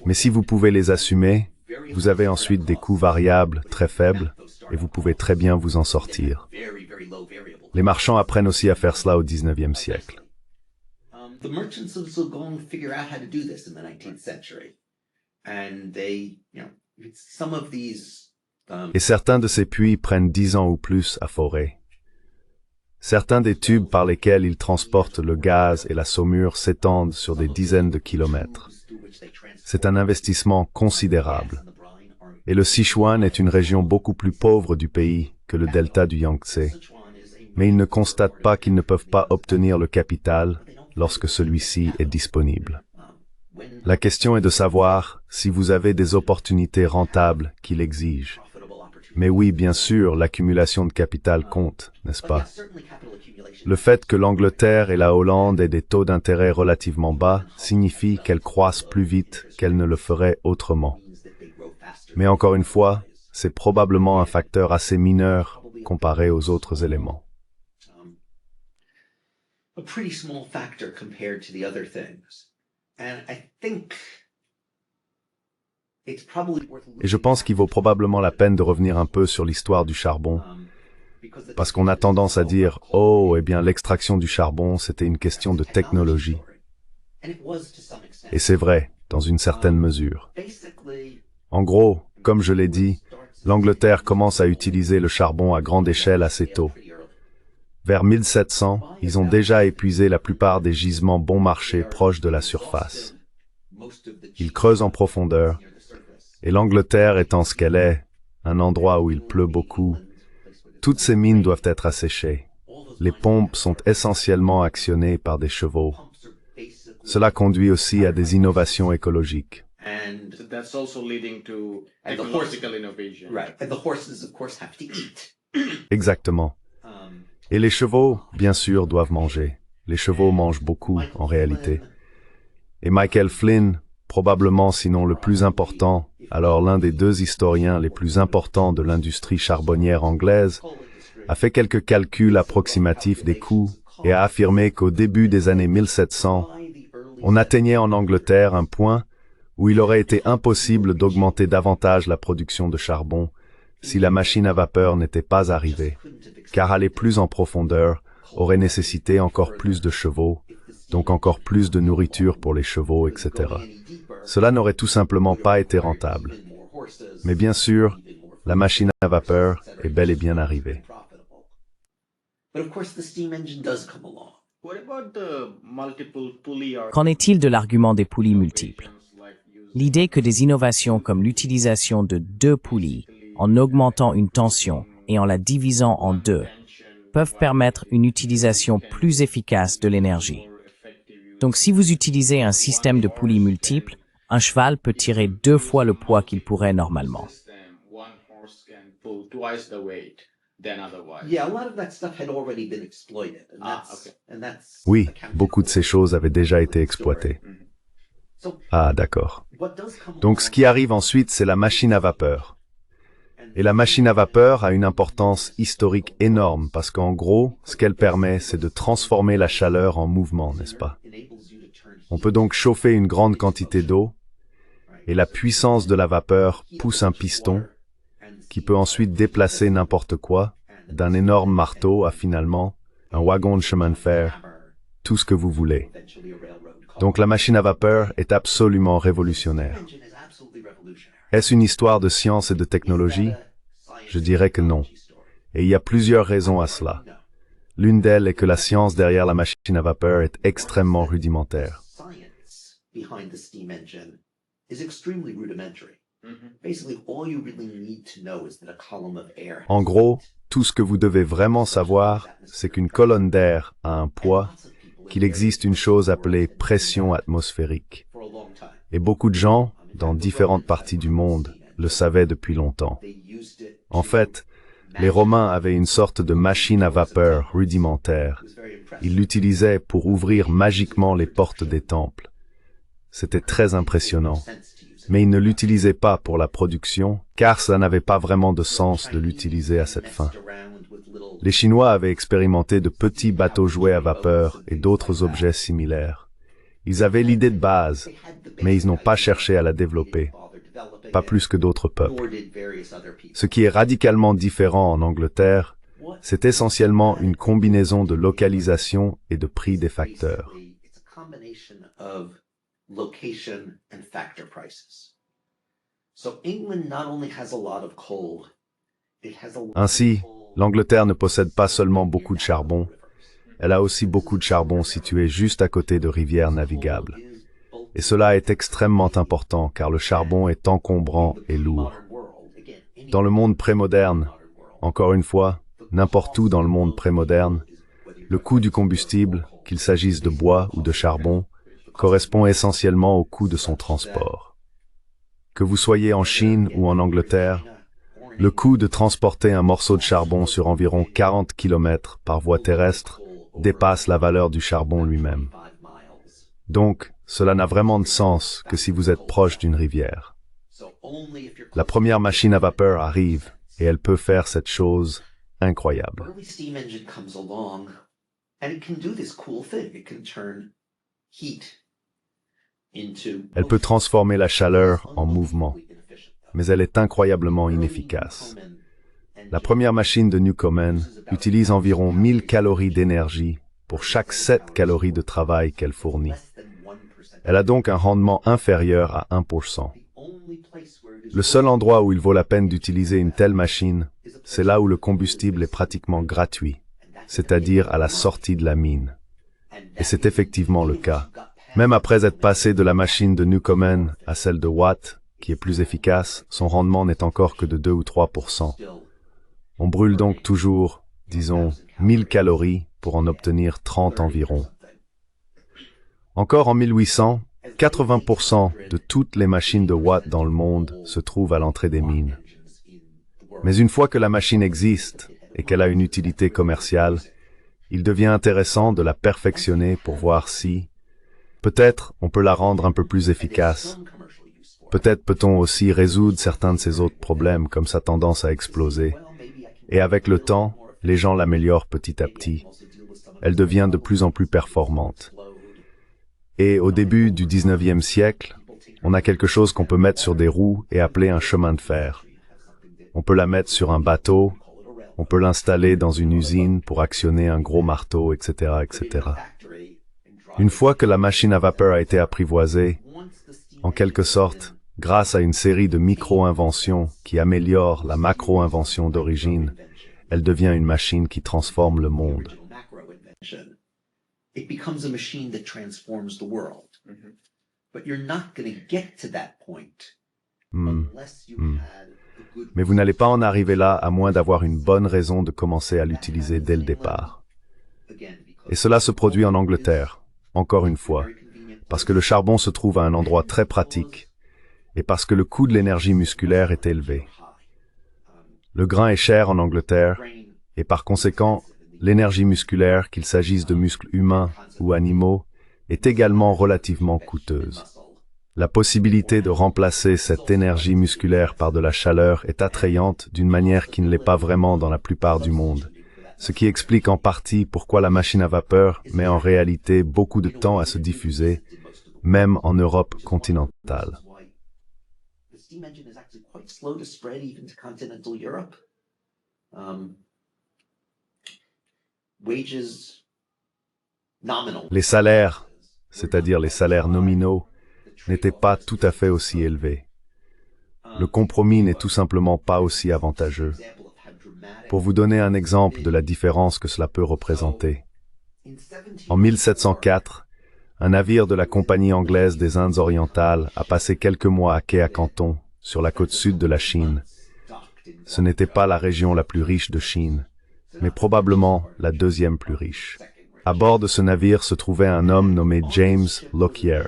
mais si vous pouvez les assumer, vous avez ensuite des coûts variables très faibles, et vous pouvez très bien vous en sortir. Les marchands apprennent aussi à faire cela au XIXe siècle. The merchants also go and figure out how to do this in the 19th century. And they, some of these... Et certains de ces puits prennent 10 ans ou plus à forer. Certains des tubes par lesquels ils transportent le gaz et la saumure s'étendent sur des dizaines de kilomètres. C'est un investissement considérable. Et le Sichuan est une région beaucoup plus pauvre du pays que le delta du Yangtze. Mais ils ne constatent pas qu'ils ne peuvent pas obtenir le capital lorsque celui-ci est disponible. La question est de savoir si vous avez des opportunités rentables qui l'exigent. Mais oui, bien sûr, l'accumulation de capital compte, n'est-ce pas? Le fait que l'Angleterre et la Hollande aient des taux d'intérêt relativement bas signifie qu'elles croissent plus vite qu'elles ne le feraient autrement. Mais encore une fois, c'est probablement un facteur assez mineur comparé aux autres éléments. A pretty small factor compared to the other things. And I think it's probably worth Et je pense qu'il vaut probablement la peine de revenir un peu sur l'histoire du charbon, parce qu'on a tendance à dire « Oh, eh bien l'extraction du charbon, c'était une question de technologie. » Et c'est vrai, dans une certaine mesure. En gros, comme je l'ai dit, l'Angleterre commence à utiliser le charbon à grande échelle assez tôt. Vers 1700, ils ont déjà épuisé la plupart des gisements bon marché proches de la surface. Ils creusent en profondeur, et l'Angleterre étant ce qu'elle est, un endroit où il pleut beaucoup, toutes ces mines doivent être asséchées. les pompes sont essentiellement actionnées par des chevaux. Cela conduit aussi à des innovations écologiques. And So that's also leading to And the horse- technological innovation. right, and the horses, of course, have to eat. Exactement. Et les chevaux, bien sûr, doivent manger. Les chevaux mangent beaucoup, en réalité. Et Michael Flynn, probablement sinon le plus important, alors l'un des deux historiens les plus importants de l'industrie charbonnière anglaise, a fait quelques calculs approximatifs des coûts et a affirmé qu'au début des années 1700, on atteignait en Angleterre un point où il aurait été impossible d'augmenter davantage la production de charbon si la machine à vapeur n'était pas arrivée, car aller plus en profondeur aurait nécessité encore plus de chevaux, donc encore plus de nourriture pour les chevaux, etc. Cela n'aurait tout simplement pas été rentable. Mais bien sûr, la machine à vapeur est bel et bien arrivée. But of course, the steam engine does come along. What about the multiple pulley Qu'en est-il de l'argument des poulies multiples? L'idée que des innovations comme l'utilisation de deux poulies, en augmentant une tension et en la divisant en deux, peuvent permettre une utilisation plus efficace de l'énergie. Donc si vous utilisez un système de poulies multiples, un cheval peut tirer 2 fois le poids qu'il pourrait normalement. One horse can pull twice the weight than otherwise. Yeah, a lot of that stuff had already been exploited, and Ah, that's okay. and that's Oui, accounted beaucoup de ces choses avaient déjà été exploitées. So Ah, d'accord. what does come Donc ce qui arrive ensuite, c'est la machine à vapeur. Et la machine à vapeur a une importance historique énorme parce qu'en gros, ce qu'elle permet, c'est de transformer la chaleur en mouvement, n'est-ce pas? On peut donc chauffer une grande quantité d'eau et la puissance de la vapeur pousse un piston qui peut ensuite déplacer n'importe quoi, d'un énorme marteau à finalement un wagon de chemin de fer, tout ce que vous voulez. Donc la machine à vapeur est absolument révolutionnaire. Est-ce une histoire de science et de technologie? Je dirais que non. Et il y a plusieurs raisons à cela. L'une d'elles est que la science derrière la machine à vapeur est extrêmement rudimentaire. Science behind the steam engine is extremely rudimentary. Basically, all you really need to know is that a column of air. En gros, tout ce que vous devez vraiment savoir, c'est qu'une colonne d'air a un poids, qu'il existe une chose appelée pression atmosphérique. For a long time, Et beaucoup de gens, dans différentes parties du monde, le savaient depuis longtemps. they used it. En fait, les Romains avaient une sorte de machine à vapeur rudimentaire. It was very impressive. Ils l'utilisaient pour ouvrir magiquement les portes des temples. C'était très impressionnant. Sense to use it. Mais ils ne l'utilisaient pas pour la production, car ça n'avait pas vraiment de sens de l'utiliser à cette fin. Messed around with little Les Chinois avaient expérimenté de petits bateaux-jouets à vapeur et d'autres objets similaires. Ils avaient l'idée de base, mais ils n'ont pas cherché à la développer, pas plus que d'autres peuples. nor did various other people. Ce qui est radicalement différent en Angleterre, c'est essentiellement une combinaison de localisation et de prix des facteurs. Basically, it's a combination of location and factor prices. So England not only has a lot of coal, it has a lot Ainsi, of coal l'Angleterre ne possède pas seulement beaucoup de charbon, elle a aussi beaucoup de charbon situé juste à côté de rivières navigables. Et cela est extrêmement important car le charbon est encombrant et lourd. Dans le monde prémoderne, encore une fois, n'importe où dans le monde prémoderne, le coût du combustible, qu'il s'agisse de bois ou de charbon, correspond essentiellement au coût de son transport. Que vous soyez en Chine ou en Angleterre, le coût de transporter un morceau de charbon sur environ 40 km par voie terrestre dépasse la valeur du charbon lui-même. Donc, cela n'a vraiment de sens que si vous êtes proche d'une rivière. La première machine à vapeur arrive et elle peut faire cette chose incroyable. early steam engine comes along and it can do this cool thing. It can turn heat into Elle peut transformer la chaleur en mouvement, mais elle est incroyablement inefficace. La première machine de Newcomen utilise environ 1000 calories d'énergie pour chaque 7 calories de travail qu'elle fournit. Elle a donc un rendement inférieur à 1%. Le seul endroit où il vaut la peine d'utiliser une telle machine, c'est là où le combustible est pratiquement gratuit, c'est-à-dire à la sortie de la mine. Et c'est effectivement le cas. Même après être passé de la machine de Newcomen à celle de Watt, qui est plus efficace, son rendement n'est encore que de 2 ou 3%. On brûle donc toujours disons 1000 calories pour en obtenir 30 environ. Encore en 1800, 80% de toutes les machines de Watt dans le monde se trouvent à l'entrée des mines. Mais une fois que la machine existe et qu'elle a une utilité commerciale, il devient intéressant de la perfectionner pour voir si, peut-être, on peut la rendre un peu plus efficace. Peut-être peut-on aussi résoudre certains de ces autres problèmes comme sa tendance à exploser. Et avec le temps, les gens l'améliorent petit à petit. Elle devient de plus en plus performante. Et au début du 19e siècle, on a quelque chose qu'on peut mettre sur des roues et appeler un chemin de fer. On peut la mettre sur un bateau, on peut l'installer dans une usine pour actionner un gros marteau, etc., etc. Une fois que la machine à vapeur a été apprivoisée, en quelque sorte, grâce à une série de micro-inventions qui améliorent la macro-invention d'origine, elle devient une machine qui transforme le monde. It becomes a machine that transforms the world. But you're not going to get to that point unless you had a good... Mais vous n'allez pas en arriver là à moins d'avoir une bonne raison de commencer à l'utiliser dès le départ. Et cela se produit en Angleterre, encore une fois, parce que le charbon se trouve à un endroit très pratique et parce que le coût de l'énergie musculaire est élevé. Le grain est cher en Angleterre et par conséquent, l'énergie musculaire, qu'il s'agisse de muscles humains ou animaux, est également relativement coûteuse. La possibilité de remplacer cette énergie musculaire par de la chaleur est attrayante d'une manière qui ne l'est pas vraiment dans la plupart du monde, ce qui explique en partie pourquoi la machine à vapeur met en réalité beaucoup de temps à se diffuser, même en Europe continentale. Les salaires, c'est-à-dire les salaires nominaux, n'étaient pas tout à fait aussi élevés. Le compromis n'est tout simplement pas aussi avantageux. Pour vous donner un exemple de la différence que cela peut représenter, en 1704, un navire de la Compagnie anglaise des Indes orientales a passé quelques mois à quai à Canton, sur la côte sud de la Chine. Ce n'était pas la région la plus riche de Chine, mais probablement la deuxième plus riche. À bord de ce navire se trouvait un homme nommé James Lockyer,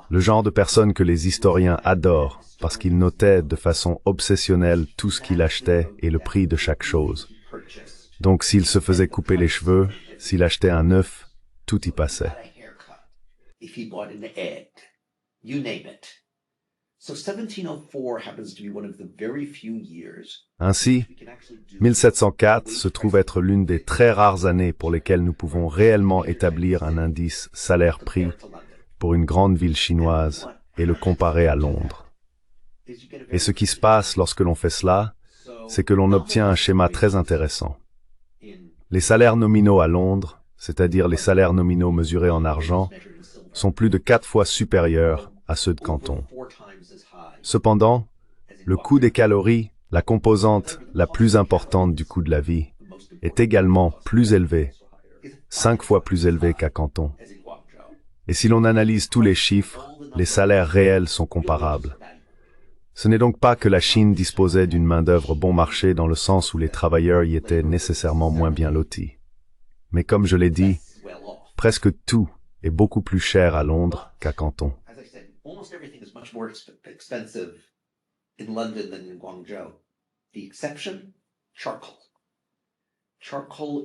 le genre de personne que les historiens adorent parce qu'il notait de façon obsessionnelle tout ce qu'il achetait et le prix de chaque chose. Donc s'il se faisait couper les cheveux, s'il achetait un œuf, tout y passait. Ainsi, 1704 se trouve être l'une des très rares années pour lesquelles nous pouvons réellement établir un indice salaire-prix pour une grande ville chinoise et le comparer à Londres. Et ce qui se passe lorsque l'on fait cela, c'est que l'on obtient un schéma très intéressant. Les salaires nominaux à Londres, c'est-à-dire les salaires nominaux mesurés en argent, sont plus de 4 fois supérieurs à ceux de Canton. Cependant, le coût des calories, la composante la plus importante du coût de la vie, est également plus élevé, 5 fois plus élevé qu'à Canton. Et si l'on analyse tous les chiffres, les salaires réels sont comparables. Ce n'est donc pas que la Chine disposait d'une main-d'œuvre bon marché dans le sens où les travailleurs y étaient nécessairement moins bien lotis. Mais comme je l'ai dit, presque tout est beaucoup plus cher à Londres qu'à Canton.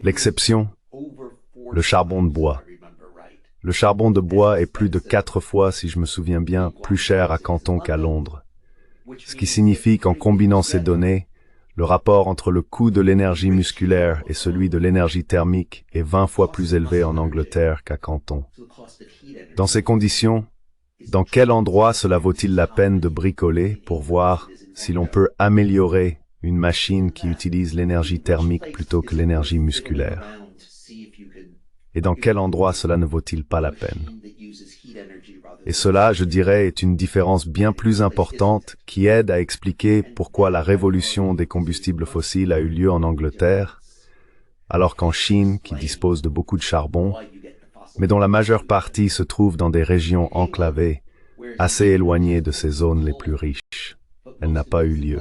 L'exception, le charbon de bois. Le charbon de bois est plus de 4 fois, si je me souviens bien, plus cher à Canton qu'à Londres. Ce qui signifie qu'en combinant ces données, le rapport entre le coût de l'énergie musculaire et celui de l'énergie thermique est 20 fois plus élevé en Angleterre qu'à Canton. Dans ces conditions, dans quel endroit cela vaut-il la peine de bricoler pour voir si l'on peut améliorer une machine qui utilise l'énergie thermique plutôt que l'énergie musculaire? Et dans quel endroit cela ne vaut-il pas la peine? Et cela, je dirais, est une différence bien plus importante qui aide à expliquer pourquoi la révolution des combustibles fossiles a eu lieu en Angleterre, alors qu'en Chine, qui dispose de beaucoup de charbon, mais dont la majeure partie se trouve dans des régions enclavées, assez éloignées de ces zones les plus riches, elle n'a pas eu lieu.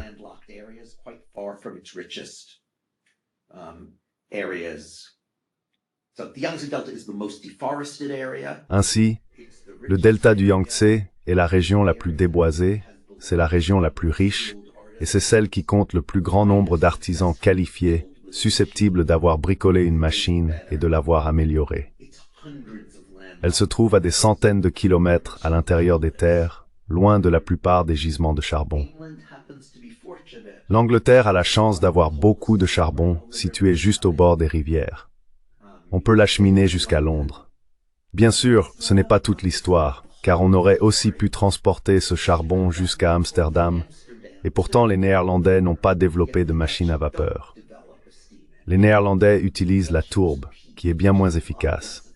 areas. So the Yangtze Delta is the most deforested area. Ainsi, le delta du Yangtze est la région la plus déboisée, c'est la région la plus riche, et c'est celle qui compte le plus grand nombre d'artisans qualifiés, susceptibles d'avoir bricolé une machine et de l'avoir améliorée. Elle se trouve à des centaines de kilomètres à l'intérieur des terres, loin de la plupart des gisements de charbon. L'Angleterre a la chance d'avoir beaucoup de charbon situé juste au bord des rivières. On peut l'acheminer jusqu'à Londres. Bien sûr, ce n'est pas toute l'histoire, car on aurait aussi pu transporter ce charbon jusqu'à Amsterdam, et pourtant les Néerlandais n'ont pas développé de machine à vapeur. Les Néerlandais utilisent la tourbe, qui est bien moins efficace.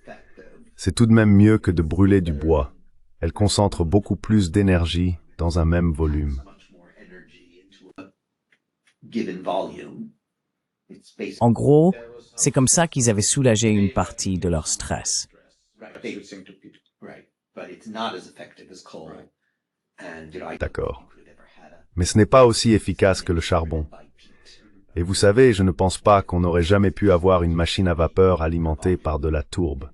C'est tout de même mieux que de brûler du bois. Elle concentre beaucoup plus d'énergie dans un même volume. En gros, c'est comme ça qu'ils avaient soulagé une partie de leur stress. D'accord. Mais ce n'est pas aussi efficace que le charbon. Et vous savez, je ne pense pas qu'on n'aurait jamais pu avoir une machine à vapeur alimentée par de la tourbe.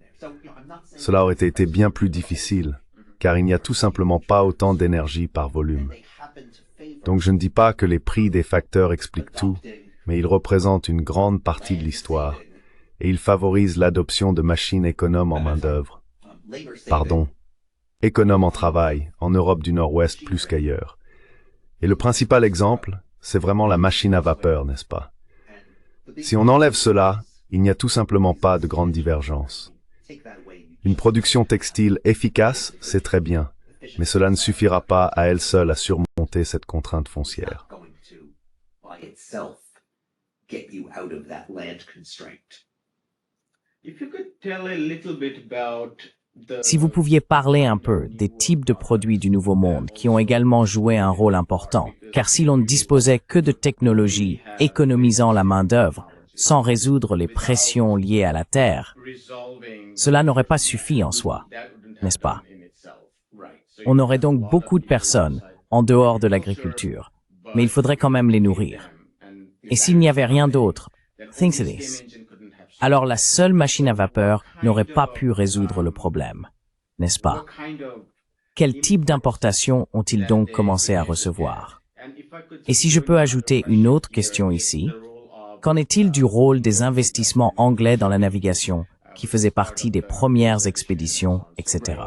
Cela aurait été bien plus difficile, car il n'y a tout simplement pas autant d'énergie par volume. Donc je ne dis pas que les prix des facteurs expliquent tout, mais ils représentent une grande partie de l'histoire, et ils favorisent l'adoption de machines économes en main-d'œuvre. Pardon, économes en travail, en Europe du Nord-Ouest plus qu'ailleurs. Et le principal exemple, c'est vraiment la machine à vapeur, n'est-ce pas? Si on enlève cela, il n'y a tout simplement pas de grande divergence. Une production textile efficace, c'est très bien, mais cela ne suffira pas à elle seule à surmonter cette contrainte foncière. Si vous pouviez parler un peu des types de produits du Nouveau Monde qui ont également joué un rôle important, car si l'on ne disposait que de technologies économisant la main-d'œuvre, sans résoudre les pressions liées à la terre, cela n'aurait pas suffi en soi, n'est-ce pas? On aurait donc beaucoup de personnes en dehors de l'agriculture, mais il faudrait quand même les nourrir. Et s'il n'y avait rien d'autre, think of this. Alors la seule machine à vapeur n'aurait pas pu résoudre le problème, n'est-ce pas? Quel type d'importations ont-ils donc commencé à recevoir? Et si je peux ajouter une autre question ici, qu'en est-il du rôle des investissements anglais dans la navigation, qui faisaient partie des premières expéditions, etc.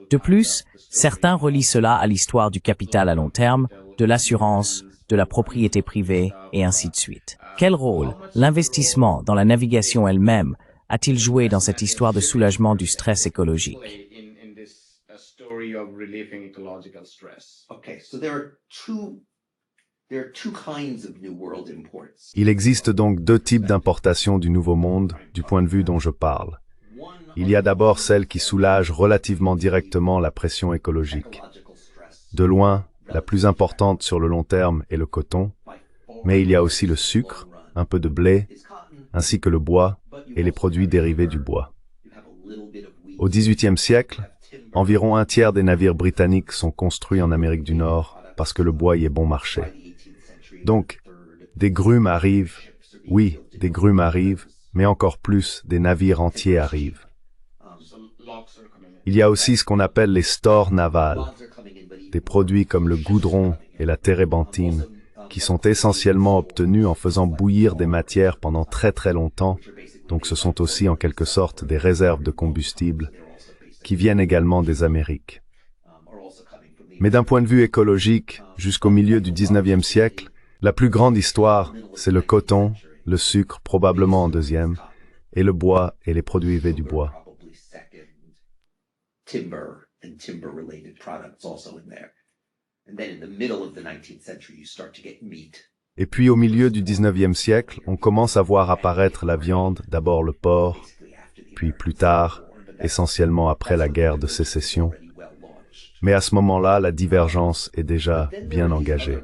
De plus, certains relient cela à l'histoire du capital à long terme, de l'assurance, de la propriété privée, et ainsi de suite. Quel rôle l'investissement dans la navigation elle-même a-t-il joué dans cette histoire de soulagement du stress écologique? Il existe donc deux types d'importations du Nouveau Monde, du point de vue dont je parle. Il y a d'abord celle qui soulage relativement directement la pression écologique. De loin, la plus importante sur le long terme est le coton, mais il y a aussi le sucre, un peu de blé, ainsi que le bois et les produits dérivés du bois. Au XVIIIe siècle, environ un tiers des navires britanniques sont construits en Amérique du Nord parce que le bois y est bon marché. Donc, des grumes arrivent, oui, des grumes arrivent, mais encore plus, des navires entiers arrivent. Il y a aussi ce qu'on appelle les stores navals, des produits comme le goudron et la térébenthine, qui sont essentiellement obtenus en faisant bouillir des matières pendant très très longtemps, donc ce sont aussi en quelque sorte des réserves de combustible, qui viennent également des Amériques. Mais d'un point de vue écologique, jusqu'au milieu du XIXe siècle, la plus grande histoire, c'est le coton, le sucre probablement en deuxième, et le bois et les produits dérivés du bois. Et puis au milieu du XIXe siècle, on commence à voir apparaître la viande, d'abord le porc, puis plus tard, essentiellement après la guerre de sécession. Mais à ce moment-là, la divergence est déjà bien engagée.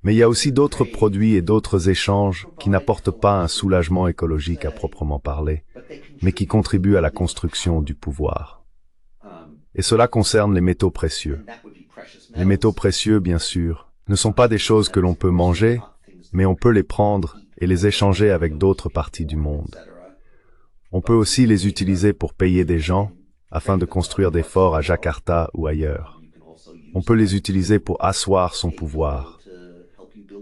Mais il y a aussi d'autres produits et d'autres échanges qui n'apportent pas un soulagement écologique à proprement parler, mais qui contribuent à la construction du pouvoir. Et cela concerne les métaux précieux. Les métaux précieux, bien sûr, ne sont pas des choses que l'on peut manger, mais on peut les prendre et les échanger avec d'autres parties du monde. On peut aussi les utiliser pour payer des gens afin de construire des forts à Jakarta ou ailleurs. On peut les utiliser pour asseoir son pouvoir.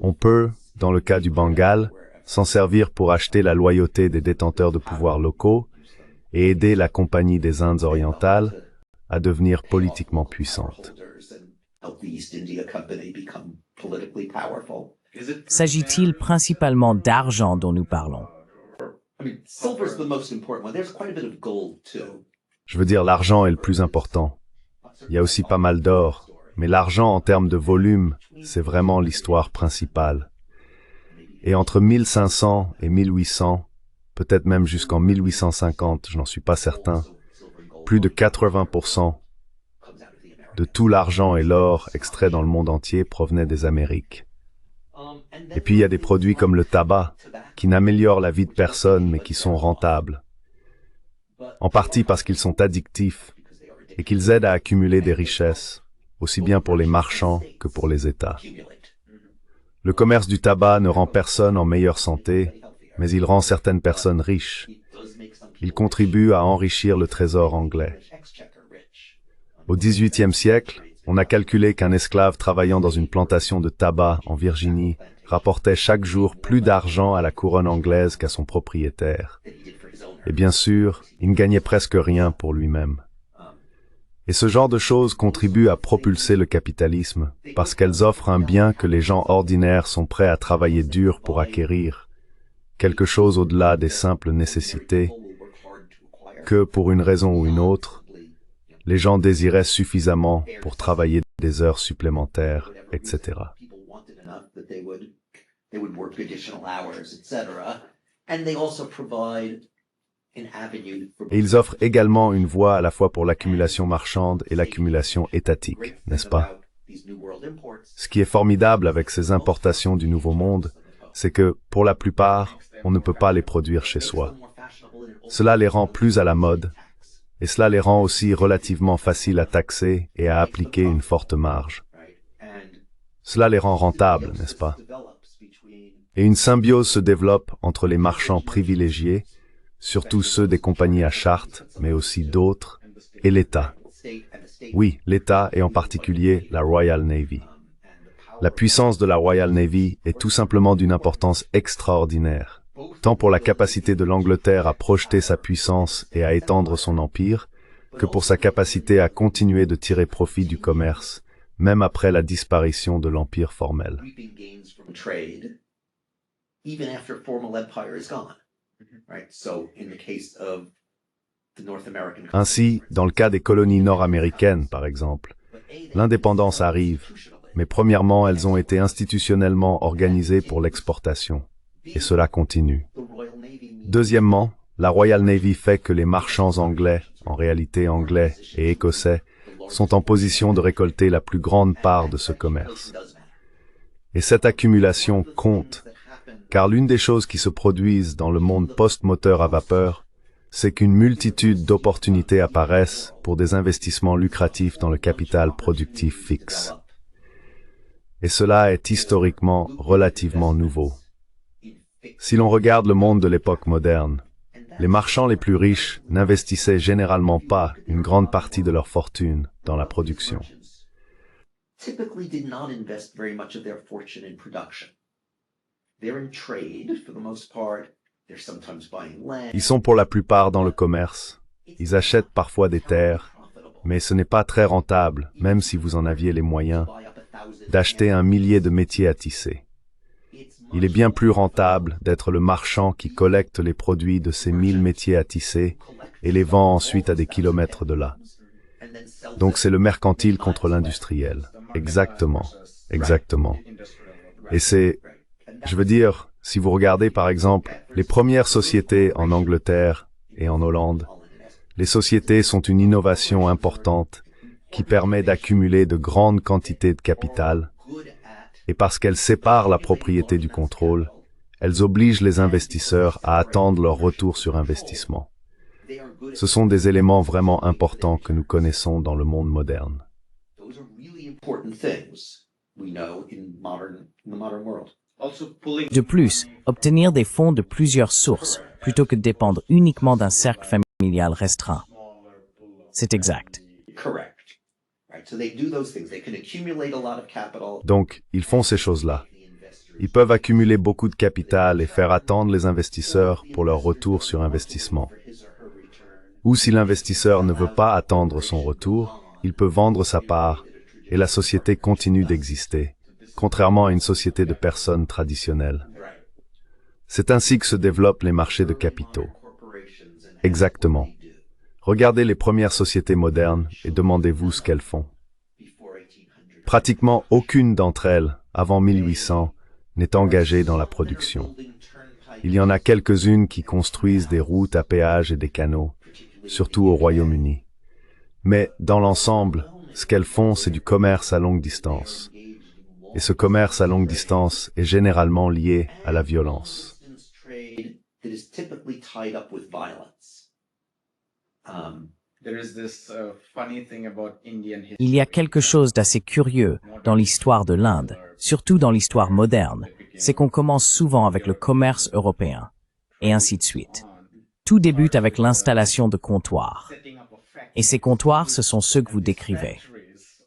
On peut, dans le cas du Bengale, s'en servir pour acheter la loyauté des détenteurs de pouvoir locaux et aider la Compagnie des Indes orientales à devenir politiquement puissante. S'agit-il principalement d'argent dont nous parlons? Je veux dire, l'argent est le plus important. Il y a aussi pas mal d'or, mais l'argent en termes de volume, c'est vraiment l'histoire principale. Et entre 1500 et 1800, peut-être même jusqu'en 1850, je n'en suis pas certain, plus de 80% de tout l'argent et l'or extrait dans le monde entier provenaient des Amériques. Et puis il y a des produits comme le tabac, qui n'améliorent la vie de personne mais qui sont rentables. En partie parce qu'ils sont addictifs et qu'ils aident à accumuler des richesses, aussi bien pour les marchands que pour les États. Le commerce du tabac ne rend personne en meilleure santé, mais il rend certaines personnes riches. Il contribue à enrichir le trésor anglais. Au XVIIIe siècle, on a calculé qu'un esclave travaillant dans une plantation de tabac en Virginie rapportait chaque jour plus d'argent à la couronne anglaise qu'à son propriétaire. Et bien sûr, il ne gagnait presque rien pour lui-même. Et ce genre de choses contribue à propulser le capitalisme, parce qu'elles offrent un bien que les gens ordinaires sont prêts à travailler dur pour acquérir, quelque chose au-delà des simples nécessités, que, pour une raison ou une autre, les gens désiraient suffisamment pour travailler des heures supplémentaires, etc. Et ils offrent également une voie à la fois pour l'accumulation marchande et l'accumulation étatique, n'est-ce pas? Ce qui est formidable avec ces importations du Nouveau Monde, c'est que, pour la plupart, on ne peut pas les produire chez soi. Cela les rend plus à la mode, et cela les rend aussi relativement faciles à taxer et à appliquer une forte marge. Cela les rend rentables, n'est-ce pas? Et une symbiose se développe entre les marchands privilégiés, surtout ceux des compagnies à charte, mais aussi d'autres, et l'État. Oui, l'État et en particulier la Royal Navy. La puissance de la Royal Navy est tout simplement d'une importance extraordinaire, tant pour la capacité de l'Angleterre à projeter sa puissance et à étendre son empire, que pour sa capacité à continuer de tirer profit du commerce, même après la disparition de l'empire formel. Ainsi, dans le cas des colonies nord-américaines, par exemple, l'indépendance arrive, mais premièrement, elles ont été institutionnellement organisées pour l'exportation, et cela continue. Deuxièmement, la Royal Navy fait que les marchands anglais, en réalité anglais et écossais, sont en position de récolter la plus grande part de ce commerce. Et cette accumulation compte, car l'une des choses qui se produisent dans le monde post-moteur à vapeur, c'est qu'une multitude d'opportunités apparaissent pour des investissements lucratifs dans le capital productif fixe. Et cela est historiquement relativement nouveau. Si l'on regarde le monde de l'époque moderne, les marchands les plus riches n'investissaient généralement pas une grande partie de leur fortune dans la production. Ils sont pour la plupart dans le commerce. Ils achètent parfois des terres, mais ce n'est pas très rentable, même si vous en aviez les moyens, d'acheter 1 millier de métiers à tisser. Il est bien plus rentable d'être le marchand qui collecte les produits de ces 1000 métiers à tisser et les vend ensuite à des kilomètres de là. Donc c'est le mercantile contre l'industriel. Exactement, exactement. Et c'est, je veux dire, si vous regardez par exemple les premières sociétés en Angleterre et en Hollande, les sociétés sont une innovation importante qui permet d'accumuler de grandes quantités de capital, et parce qu'elles séparent la propriété du contrôle, elles obligent les investisseurs à attendre leur retour sur investissement. Ce sont des éléments vraiment importants que nous connaissons dans le monde moderne. De plus, obtenir des fonds de plusieurs sources, plutôt que de dépendre uniquement d'un cercle familial restreint. C'est exact. Correct. Right. So they do those things. They can accumulate a lot of capital. Donc, ils font ces choses-là. Ils peuvent accumuler beaucoup de capital et faire attendre les investisseurs pour leur retour sur investissement. Ou si l'investisseur ne veut pas attendre son retour, il peut vendre sa part et la société continue d'exister, contrairement à une société de personnes traditionnelle. C'est ainsi que se développent les marchés de capitaux. Exactement. Regardez les premières sociétés modernes et demandez-vous ce qu'elles font. Pratiquement aucune d'entre elles, avant 1800, n'est engagée dans la production. Il y en a quelques-unes qui construisent des routes à péage et des canaux, surtout au Royaume-Uni. Mais, dans l'ensemble, ce qu'elles font, c'est du commerce à longue distance. Et ce commerce à longue distance est généralement lié à la violence. Il y a quelque chose d'assez curieux dans l'histoire de l'Inde, surtout dans l'histoire moderne, c'est qu'on commence souvent avec le commerce européen, et ainsi de suite. Tout débute avec l'installation de comptoirs. Et ces comptoirs, ce sont ceux que vous décrivez.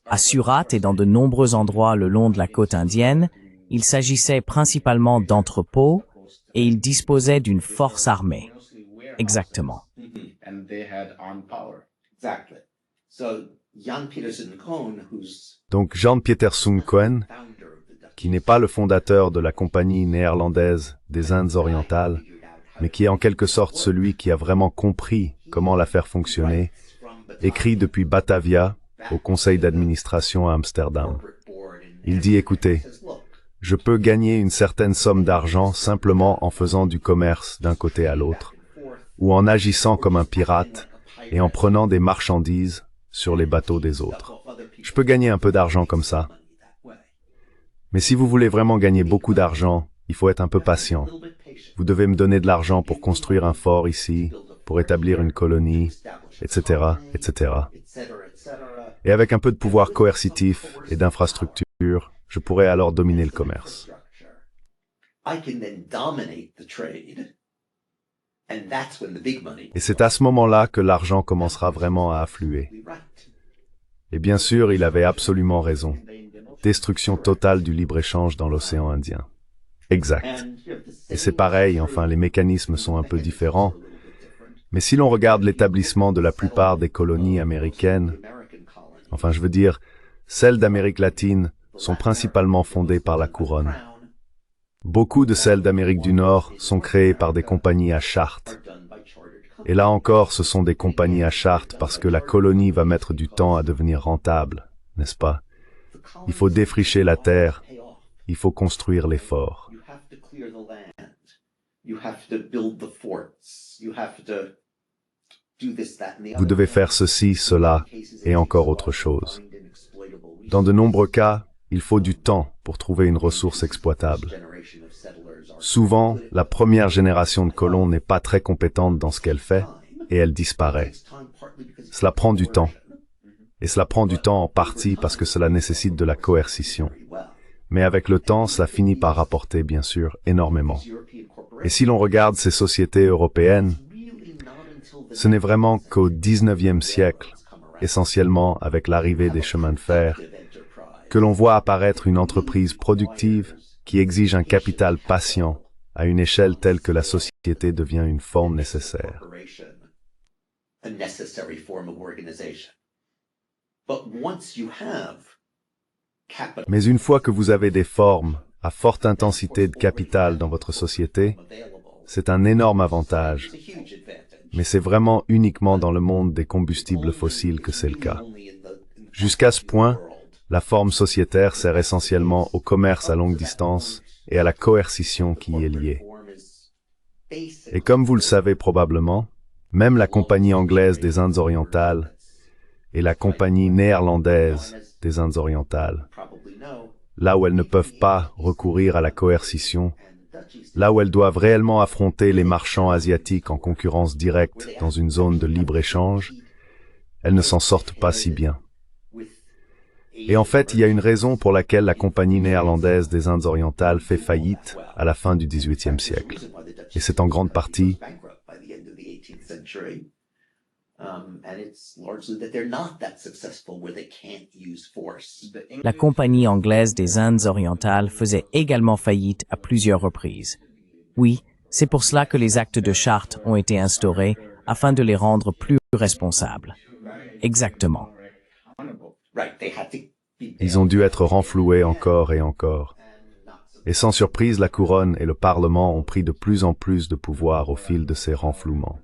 À Surat et dans de nombreux endroits le long de la côte indienne, il s'agissait principalement d'entrepôts et ils disposaient d'une force armée. Exactement. Donc Jan Pieterszoon Cohen, qui n'est pas le fondateur de la Compagnie néerlandaise des Indes orientales, mais qui est en quelque sorte celui qui a vraiment compris comment la faire fonctionner, écrit depuis Batavia au conseil d'administration à Amsterdam. Il dit, écoutez, je peux gagner une certaine somme d'argent simplement en faisant du commerce d'un côté à l'autre, ou en agissant comme un pirate et en prenant des marchandises sur les bateaux des autres. Je peux gagner un peu d'argent comme ça. Mais si vous voulez vraiment gagner beaucoup d'argent, il faut être un peu patient. Vous devez me donner de l'argent pour construire un fort ici, pour établir une colonie, etc., etc. Et avec un peu de pouvoir coercitif et d'infrastructure, je pourrais alors dominer le commerce. Et c'est à ce moment-là que l'argent commencera vraiment à affluer. Et bien sûr, il avait absolument raison. Destruction totale du libre-échange dans l'océan Indien. Exact. Et c'est pareil, enfin, les mécanismes sont un peu différents. Mais si l'on regarde l'établissement de la plupart des colonies américaines, enfin, je veux dire, celles d'Amérique latine sont principalement fondées par la couronne. Beaucoup de celles d'Amérique du Nord sont créées par des compagnies à charte. Et là encore, ce sont des compagnies à charte parce que la colonie va mettre du temps à devenir rentable, n'est-ce pas? Il faut défricher la terre, il faut construire les forts. Vous devez faire ceci, cela et encore autre chose. Dans de nombreux cas, il faut du temps pour trouver une ressource exploitable. Souvent, la première génération de colons n'est pas très compétente dans ce qu'elle fait et elle disparaît. Cela prend du temps. Et cela prend du temps en partie parce que cela nécessite de la coercition. Mais avec le temps, cela finit par rapporter, bien sûr, énormément. Et si l'on regarde ces sociétés européennes, ce n'est vraiment qu'au XIXe siècle, essentiellement avec l'arrivée des chemins de fer, que l'on voit apparaître une entreprise productive qui exige un capital patient à une échelle telle que la société devient une forme nécessaire. Mais une fois que vous avez des formes à forte intensité de capital dans votre société, c'est un énorme avantage. Mais c'est vraiment uniquement dans le monde des combustibles fossiles que c'est le cas. Jusqu'à ce point, la forme sociétaire sert essentiellement au commerce à longue distance et à la coercition qui y est liée. Et comme vous le savez probablement, même la Compagnie anglaise des Indes orientales et la Compagnie néerlandaise des Indes orientales, là où elles ne peuvent pas recourir à la coercition, là où elles doivent réellement affronter les marchands asiatiques en concurrence directe dans une zone de libre-échange, elles ne s'en sortent pas si bien. Et en fait, il y a une raison pour laquelle la Compagnie néerlandaise des Indes orientales fait faillite à la fin du XVIIIe siècle. Et c'est en grande partie La Compagnie anglaise des Indes orientales faisait également faillite à plusieurs reprises. Oui, c'est pour cela que les actes de charte ont été instaurés afin de les rendre plus responsables. Exactement. ils ont dû être renfloués encore et encore. Et sans surprise, la couronne et le Parlement ont pris de plus en plus de pouvoir au fil de ces renflouements.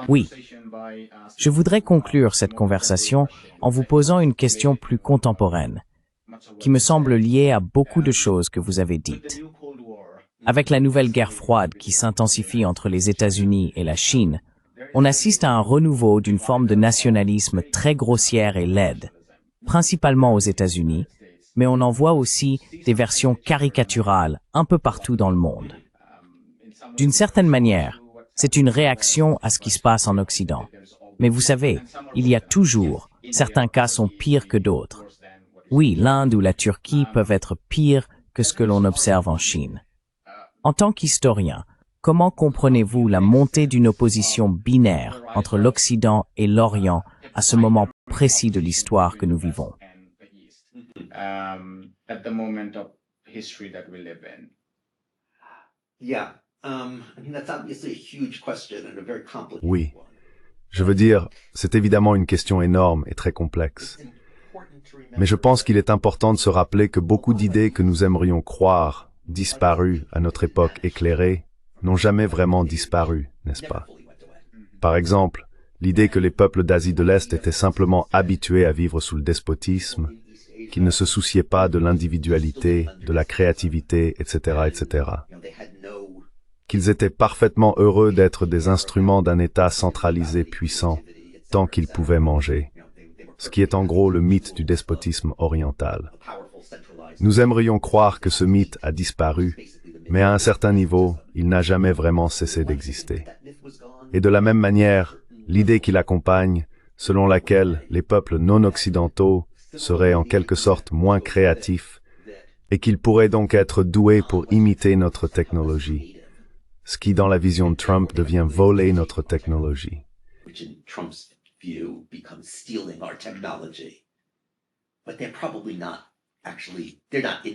Oui, je voudrais conclure cette conversation en vous posant une question plus contemporaine, qui me semble liée à beaucoup de choses que vous avez dites. Avec la nouvelle guerre froide qui s'intensifie entre les États-Unis et la Chine, on assiste à un renouveau d'une forme de nationalisme très grossière et laide, principalement aux États-Unis, mais on en voit aussi des versions caricaturales un peu partout dans le monde. D'une certaine manière, c'est une réaction à ce qui se passe en Occident. Mais vous savez, il y a toujours, certains cas sont pires que d'autres. Oui, l'Inde ou la Turquie peuvent être pires que ce que l'on observe en Chine. En tant qu'historien, comment comprenez-vous la montée d'une opposition binaire entre l'Occident et l'Orient à ce moment précis de l'histoire que nous vivons? Oui. Je veux dire, c'est évidemment une question énorme et très complexe. Mais je pense qu'il est important de se rappeler que beaucoup d'idées que nous aimerions croire disparues à notre époque éclairée n'ont jamais vraiment disparu, n'est-ce pas? Par exemple, l'idée que les peuples d'Asie de l'Est étaient simplement habitués à vivre sous le despotisme, qu'ils ne se souciaient pas de l'individualité, de la créativité, etc., etc. Qu'ils étaient parfaitement heureux d'être des instruments d'un État centralisé puissant, tant qu'ils pouvaient manger. Ce qui est en gros le mythe du despotisme oriental. Nous aimerions croire que ce mythe a disparu, mais à un certain niveau, il n'a jamais vraiment cessé d'exister. Et de la même manière, l'idée qui l'accompagne, selon laquelle les peuples non occidentaux seraient en quelque sorte moins créatifs, et qu'ils pourraient donc être doués pour imiter notre technologie, ce qui dans la vision de Trump devient voler notre technologie.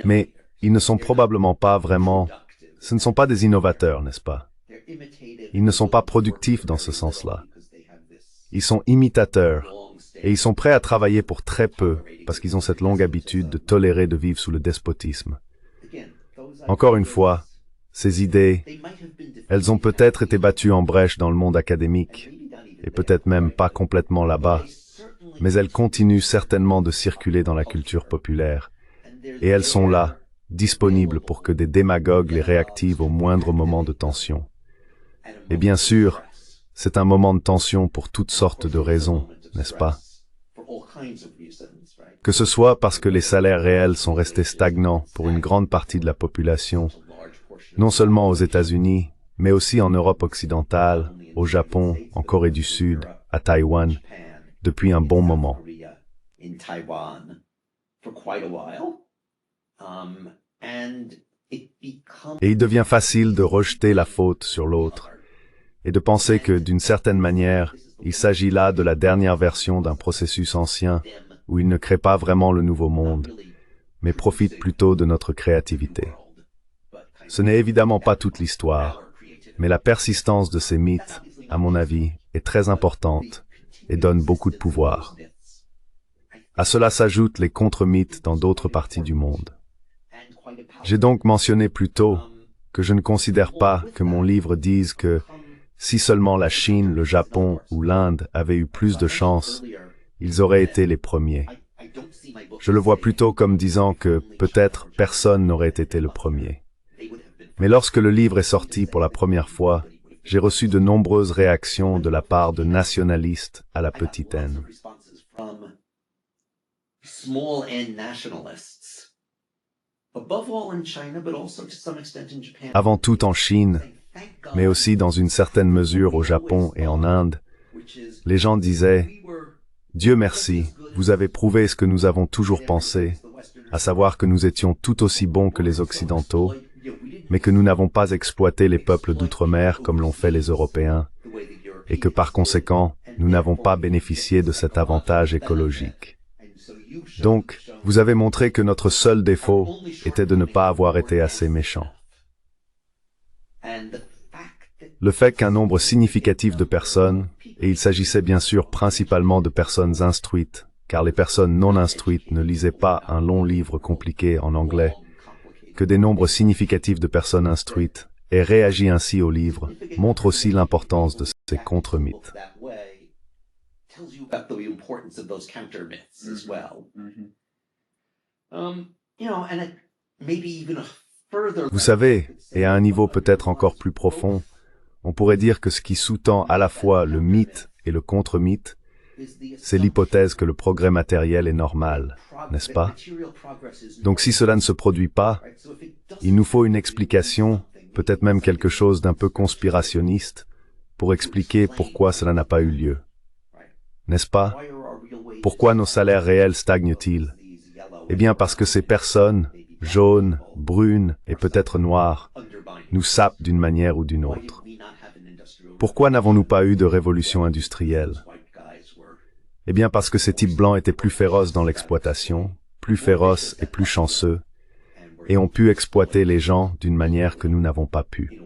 Mais ils ne sont probablement pas vraiment... Ce ne sont pas des innovateurs, n'est-ce pas? Ils ne sont pas productifs dans ce sens-là. Ils sont imitateurs, et ils sont prêts à travailler pour très peu, parce qu'ils ont cette longue habitude de tolérer de vivre sous le despotisme. Encore une fois, ces idées, elles ont peut-être été battues en brèche dans le monde académique, et peut-être même pas complètement là-bas, mais elles continuent certainement de circuler dans la culture populaire, et elles sont là, disponibles pour que des démagogues les réactivent au moindre moment de tension. Et bien sûr, c'est un moment de tension pour toutes sortes de raisons, n'est-ce pas? Que ce soit parce que les salaires réels sont restés stagnants pour une grande partie de la population, non seulement aux États-Unis, mais aussi en Europe occidentale, au Japon, en Corée du Sud, à Taïwan, depuis un bon moment. Et il devient facile de rejeter la faute sur l'autre, et de penser que, d'une certaine manière, il s'agit là de la dernière version d'un processus ancien, où il ne crée pas vraiment le nouveau monde, mais profite plutôt de notre créativité. Ce n'est évidemment pas toute l'histoire, mais la persistance de ces mythes, à mon avis, est très importante et donne beaucoup de pouvoir. À cela s'ajoutent les contre-mythes dans d'autres parties du monde. J'ai donc mentionné plus tôt que je ne considère pas que mon livre dise que si seulement la Chine, le Japon ou l'Inde avaient eu plus de chance, ils auraient été les premiers. Je le vois plutôt comme disant que peut-être personne n'aurait été le premier. Mais lorsque le livre est sorti pour la première fois, j'ai reçu de nombreuses réactions de la part de nationalistes à la petite n. Avant tout en Chine, mais aussi dans une certaine mesure au Japon et en Inde, Les gens disaient, Dieu merci, vous avez prouvé ce que nous avons toujours pensé, à savoir que nous étions tout aussi bons que les Occidentaux, mais que nous n'avons pas exploité les peuples d'outre-mer comme l'ont fait les Européens, et que par conséquent, nous n'avons pas bénéficié de cet avantage écologique. Donc, vous avez montré que notre seul défaut était de ne pas avoir été assez méchants. Le fait qu'un nombre significatif de personnes, et il s'agissait bien sûr principalement de personnes instruites, car les personnes non instruites ne lisaient pas un long livre compliqué en anglais, que des nombres significatifs de personnes instruites aient réagi ainsi au livre, montre aussi l'importance de ces contre-mythes. Vous savez, et à un niveau peut-être encore plus profond, on pourrait dire que ce qui sous-tend à la fois le mythe et le contre-mythe, c'est l'hypothèse que le progrès matériel est normal, n'est-ce pas? Donc si cela ne se produit pas, il nous faut une explication, peut-être même quelque chose d'un peu conspirationniste, pour expliquer pourquoi cela n'a pas eu lieu. N'est-ce pas? Pourquoi nos salaires réels stagnent-ils? Eh bien parce que ces personnes, jaunes, brunes et peut-être noires, nous sapent d'une manière ou d'une autre. Pourquoi n'avons-nous pas eu de révolution industrielle? Eh bien parce que ces types blancs étaient plus féroces dans l'exploitation, plus féroces et plus chanceux, et ont pu exploiter les gens d'une manière que nous n'avons pas pu.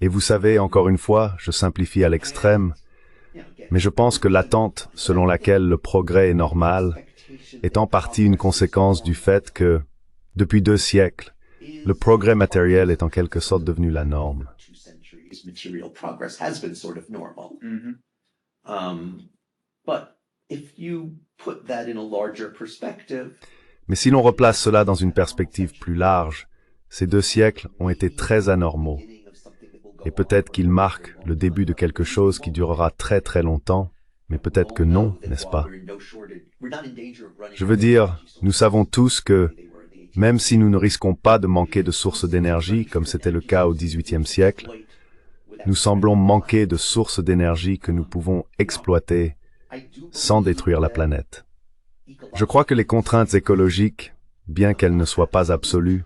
Et vous savez, encore une fois, je simplifie à l'extrême, mais je pense que l'attente selon laquelle le progrès est normal est en partie une conséquence du fait que, depuis 2 siècles, le progrès matériel est en quelque sorte devenu la norme. Mais si l'on replace cela dans une perspective plus large, ces 2 siècles ont été très anormaux. Et peut-être qu'ils marquent le début de quelque chose qui durera très très longtemps, mais peut-être que non, n'est-ce pas? Je veux dire, nous savons tous que, même si nous ne risquons pas de manquer de sources d'énergie, comme c'était le cas au XVIIIe siècle, nous semblons manquer de sources d'énergie que nous pouvons exploiter sans détruire la planète. Je crois que les contraintes écologiques, bien qu'elles ne soient pas absolues,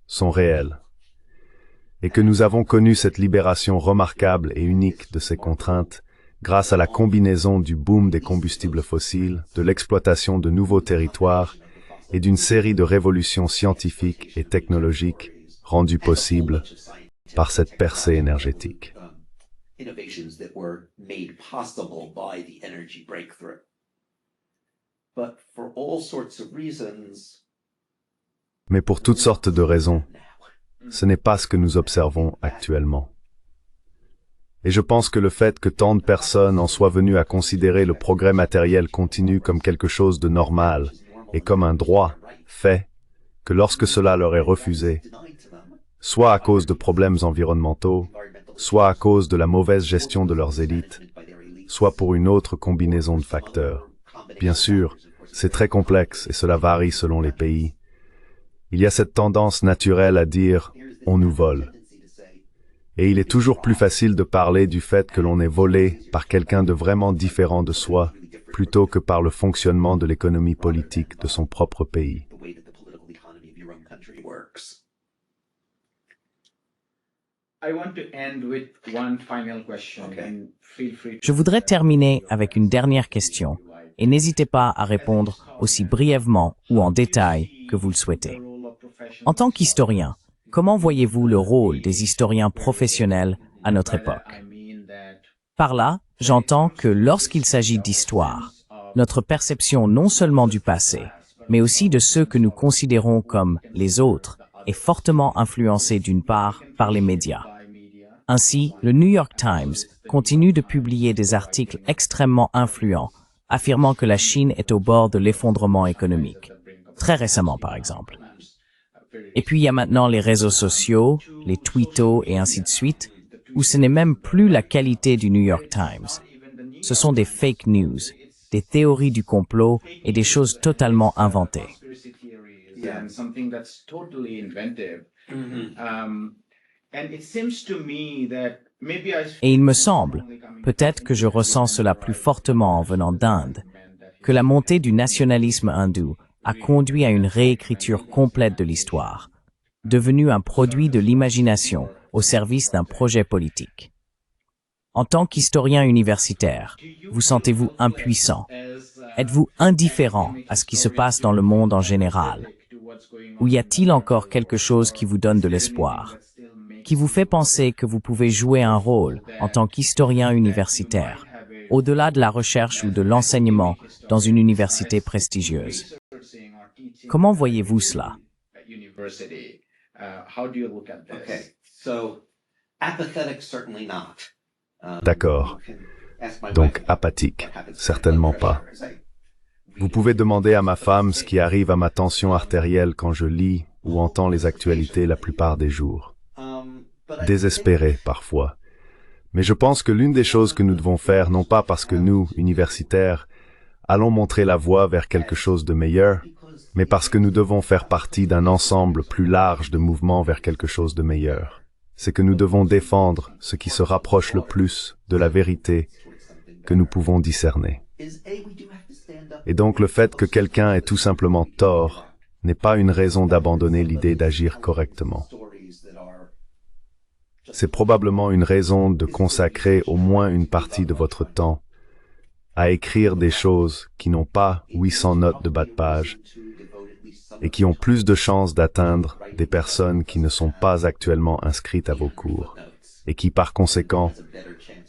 sont réelles, et que nous avons connu cette libération remarquable et unique de ces contraintes grâce à la combinaison du boom des combustibles fossiles, de l'exploitation de nouveaux territoires et d'une série de révolutions scientifiques et technologiques rendues possibles par cette percée énergétique. Mais pour toutes sortes de raisons, ce n'est pas ce que nous observons actuellement. Et je pense que le fait que tant de personnes en soient venues à considérer le progrès matériel continu comme quelque chose de normal et comme un droit fait que lorsque cela leur est refusé, soit à cause de problèmes environnementaux, soit à cause de la mauvaise gestion de leurs élites, soit pour une autre combinaison de facteurs. Bien sûr, c'est très complexe et cela varie selon les pays. Il y a cette tendance naturelle à dire « on nous vole ». Et il est toujours plus facile de parler du fait que l'on est volé par quelqu'un de vraiment différent de soi, plutôt que par le fonctionnement de l'économie politique de son propre pays. Je voudrais terminer avec une dernière question, et n'hésitez pas à répondre aussi brièvement ou en détail que vous le souhaitez. En tant qu'historien, comment voyez-vous le rôle des historiens professionnels à notre époque? Par là, j'entends que lorsqu'il s'agit d'histoire, notre perception non seulement du passé, mais aussi de ceux que nous considérons comme les autres, est fortement influencée d'une part par les médias. Ainsi, le New York Times continue de publier des articles extrêmement influents, affirmant que la Chine est au bord de l'effondrement économique. Très récemment, par exemple. Et puis il y a maintenant les réseaux sociaux, les tweetos et ainsi de suite, où ce n'est même plus la qualité du New York Times. Ce sont des fake news, des théories du complot et des choses totalement inventées. And it seems to me that Et il me semble, peut-être que je ressens cela plus fortement en venant d'Inde, que la montée du nationalisme hindou a conduit à une réécriture complète de l'histoire, devenue un produit de l'imagination au service d'un projet politique. En tant qu'historien universitaire, vous sentez-vous impuissant? Êtes-vous indifférent à ce qui se passe dans le monde en général? Ou y a-t-il encore quelque chose qui vous donne de l'espoir, qui vous fait penser que vous pouvez jouer un rôle en tant qu'historien universitaire, au-delà de la recherche ou de l'enseignement dans une université prestigieuse? Comment voyez-vous cela? Okay, so apathetic, certainly not. D'accord. You can ask my Donc wife apathique, what happens to certainement blood pas. pressure as I Vous pouvez demander à ma femme ce qui arrive à ma tension artérielle quand je lis ou entends les actualités la plupart des jours. But I Désespéré parfois. Mais je pense que l'une des choses que nous devons faire, non pas parce que nous, universitaires, allons montrer la voie vers quelque chose de meilleur, mais parce que nous devons faire partie d'un ensemble plus large de mouvements vers quelque chose de meilleur. C'est que nous devons défendre ce qui se rapproche le plus de la vérité que nous pouvons discerner. Et donc le fait que quelqu'un ait tout simplement tort n'est pas une raison d'abandonner l'idée d'agir correctement. C'est probablement une raison de consacrer au moins une partie de votre temps à écrire des choses qui n'ont pas 800 notes de bas de page et qui ont plus de chances d'atteindre des personnes qui ne sont pas actuellement inscrites à vos cours et qui, par conséquent,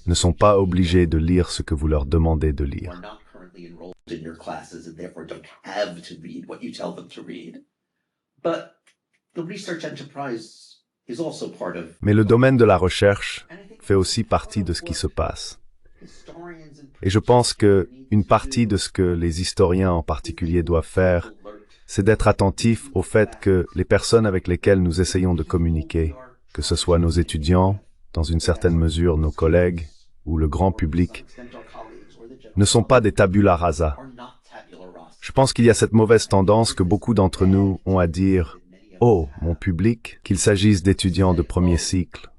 ne sont pas obligées de lire ce que vous leur demandez de lire. Mais le domaine de la recherche fait aussi partie de ce qui se passe. Et je pense que une partie de ce que les historiens en particulier doivent faire, c'est d'être attentifs au fait que les personnes avec lesquelles nous essayons de communiquer, que ce soit nos étudiants, dans une certaine mesure nos collègues ou le grand public, ne sont pas des tabula rasa. Je pense qu'il y a cette mauvaise tendance que beaucoup d'entre nous ont à dire « Oh, mon public », qu'il s'agisse d'étudiants de premier cycle,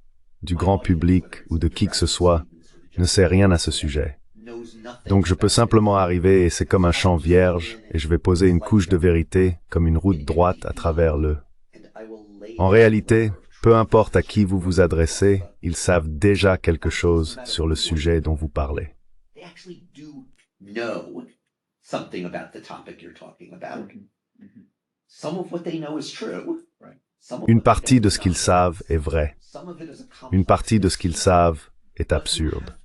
du grand public ou de qui que ce soit, ne sait rien à ce sujet. Donc je peux simplement arriver et c'est comme un champ vierge et je vais poser une couche de vérité comme une route droite à travers le. En réalité, peu importe à qui vous vous adressez, ils savent déjà quelque chose sur le sujet dont vous parlez. Une partie de ce qu'ils savent est vrai. Une partie de ce qu'ils savent est absurde.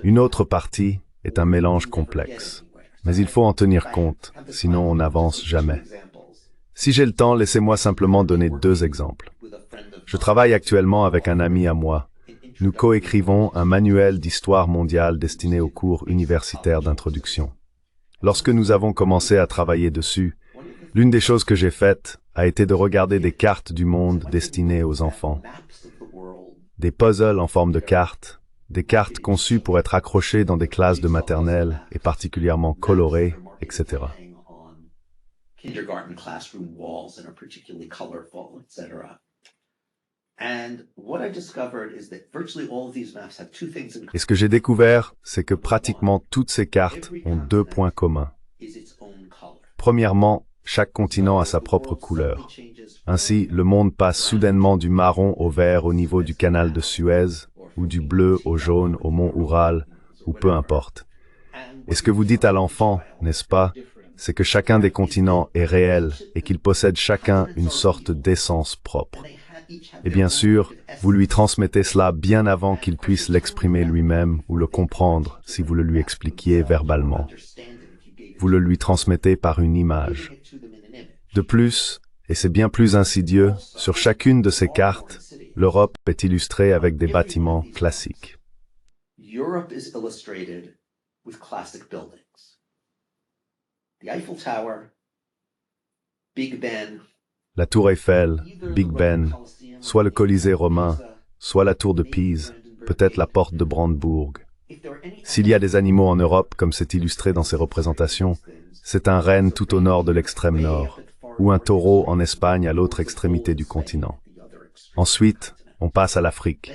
Une autre partie est un mélange complexe. Mais il faut en tenir compte, sinon on n'avance jamais. Si j'ai le temps, laissez-moi simplement donner 2 exemples. Je travaille actuellement avec un ami à moi. Nous coécrivons un manuel d'histoire mondiale destiné aux cours universitaires d'introduction. Lorsque nous avons commencé à travailler dessus, l'une des choses que j'ai faites a été de regarder des cartes du monde destinées aux enfants. Des puzzles en forme de cartes, des cartes conçues pour être accrochées dans des classes de maternelle et particulièrement colorées, etc. Et ce que j'ai découvert, c'est que pratiquement toutes ces cartes ont 2 points communs. Premièrement, chaque continent a sa propre couleur. Ainsi, le monde passe soudainement du marron au vert au niveau du canal de Suez, ou du bleu au jaune au mont Oural, ou peu importe. Et ce que vous dites à l'enfant, n'est-ce pas, c'est que chacun des continents est réel et qu'ils possèdent chacun une sorte d'essence propre. Et bien sûr, vous lui transmettez cela bien avant qu'il puisse l'exprimer lui-même ou le comprendre si vous le lui expliquiez verbalement. Vous le lui transmettez par une image. De plus, et c'est bien plus insidieux, sur chacune de ces cartes, l'Europe est illustrée avec des bâtiments classiques. Europe is illustrated with classic buildings. The Eiffel Tower, Big Ben, La Tour Eiffel, Big Ben, soit le Colisée romain, soit la Tour de Pise, peut-être la Porte de Brandebourg. S'il y a des animaux en Europe, comme c'est illustré dans ces représentations, c'est un renne tout au nord de l'extrême nord, ou un taureau en Espagne à l'autre extrémité du continent. Ensuite, on passe à l'Afrique.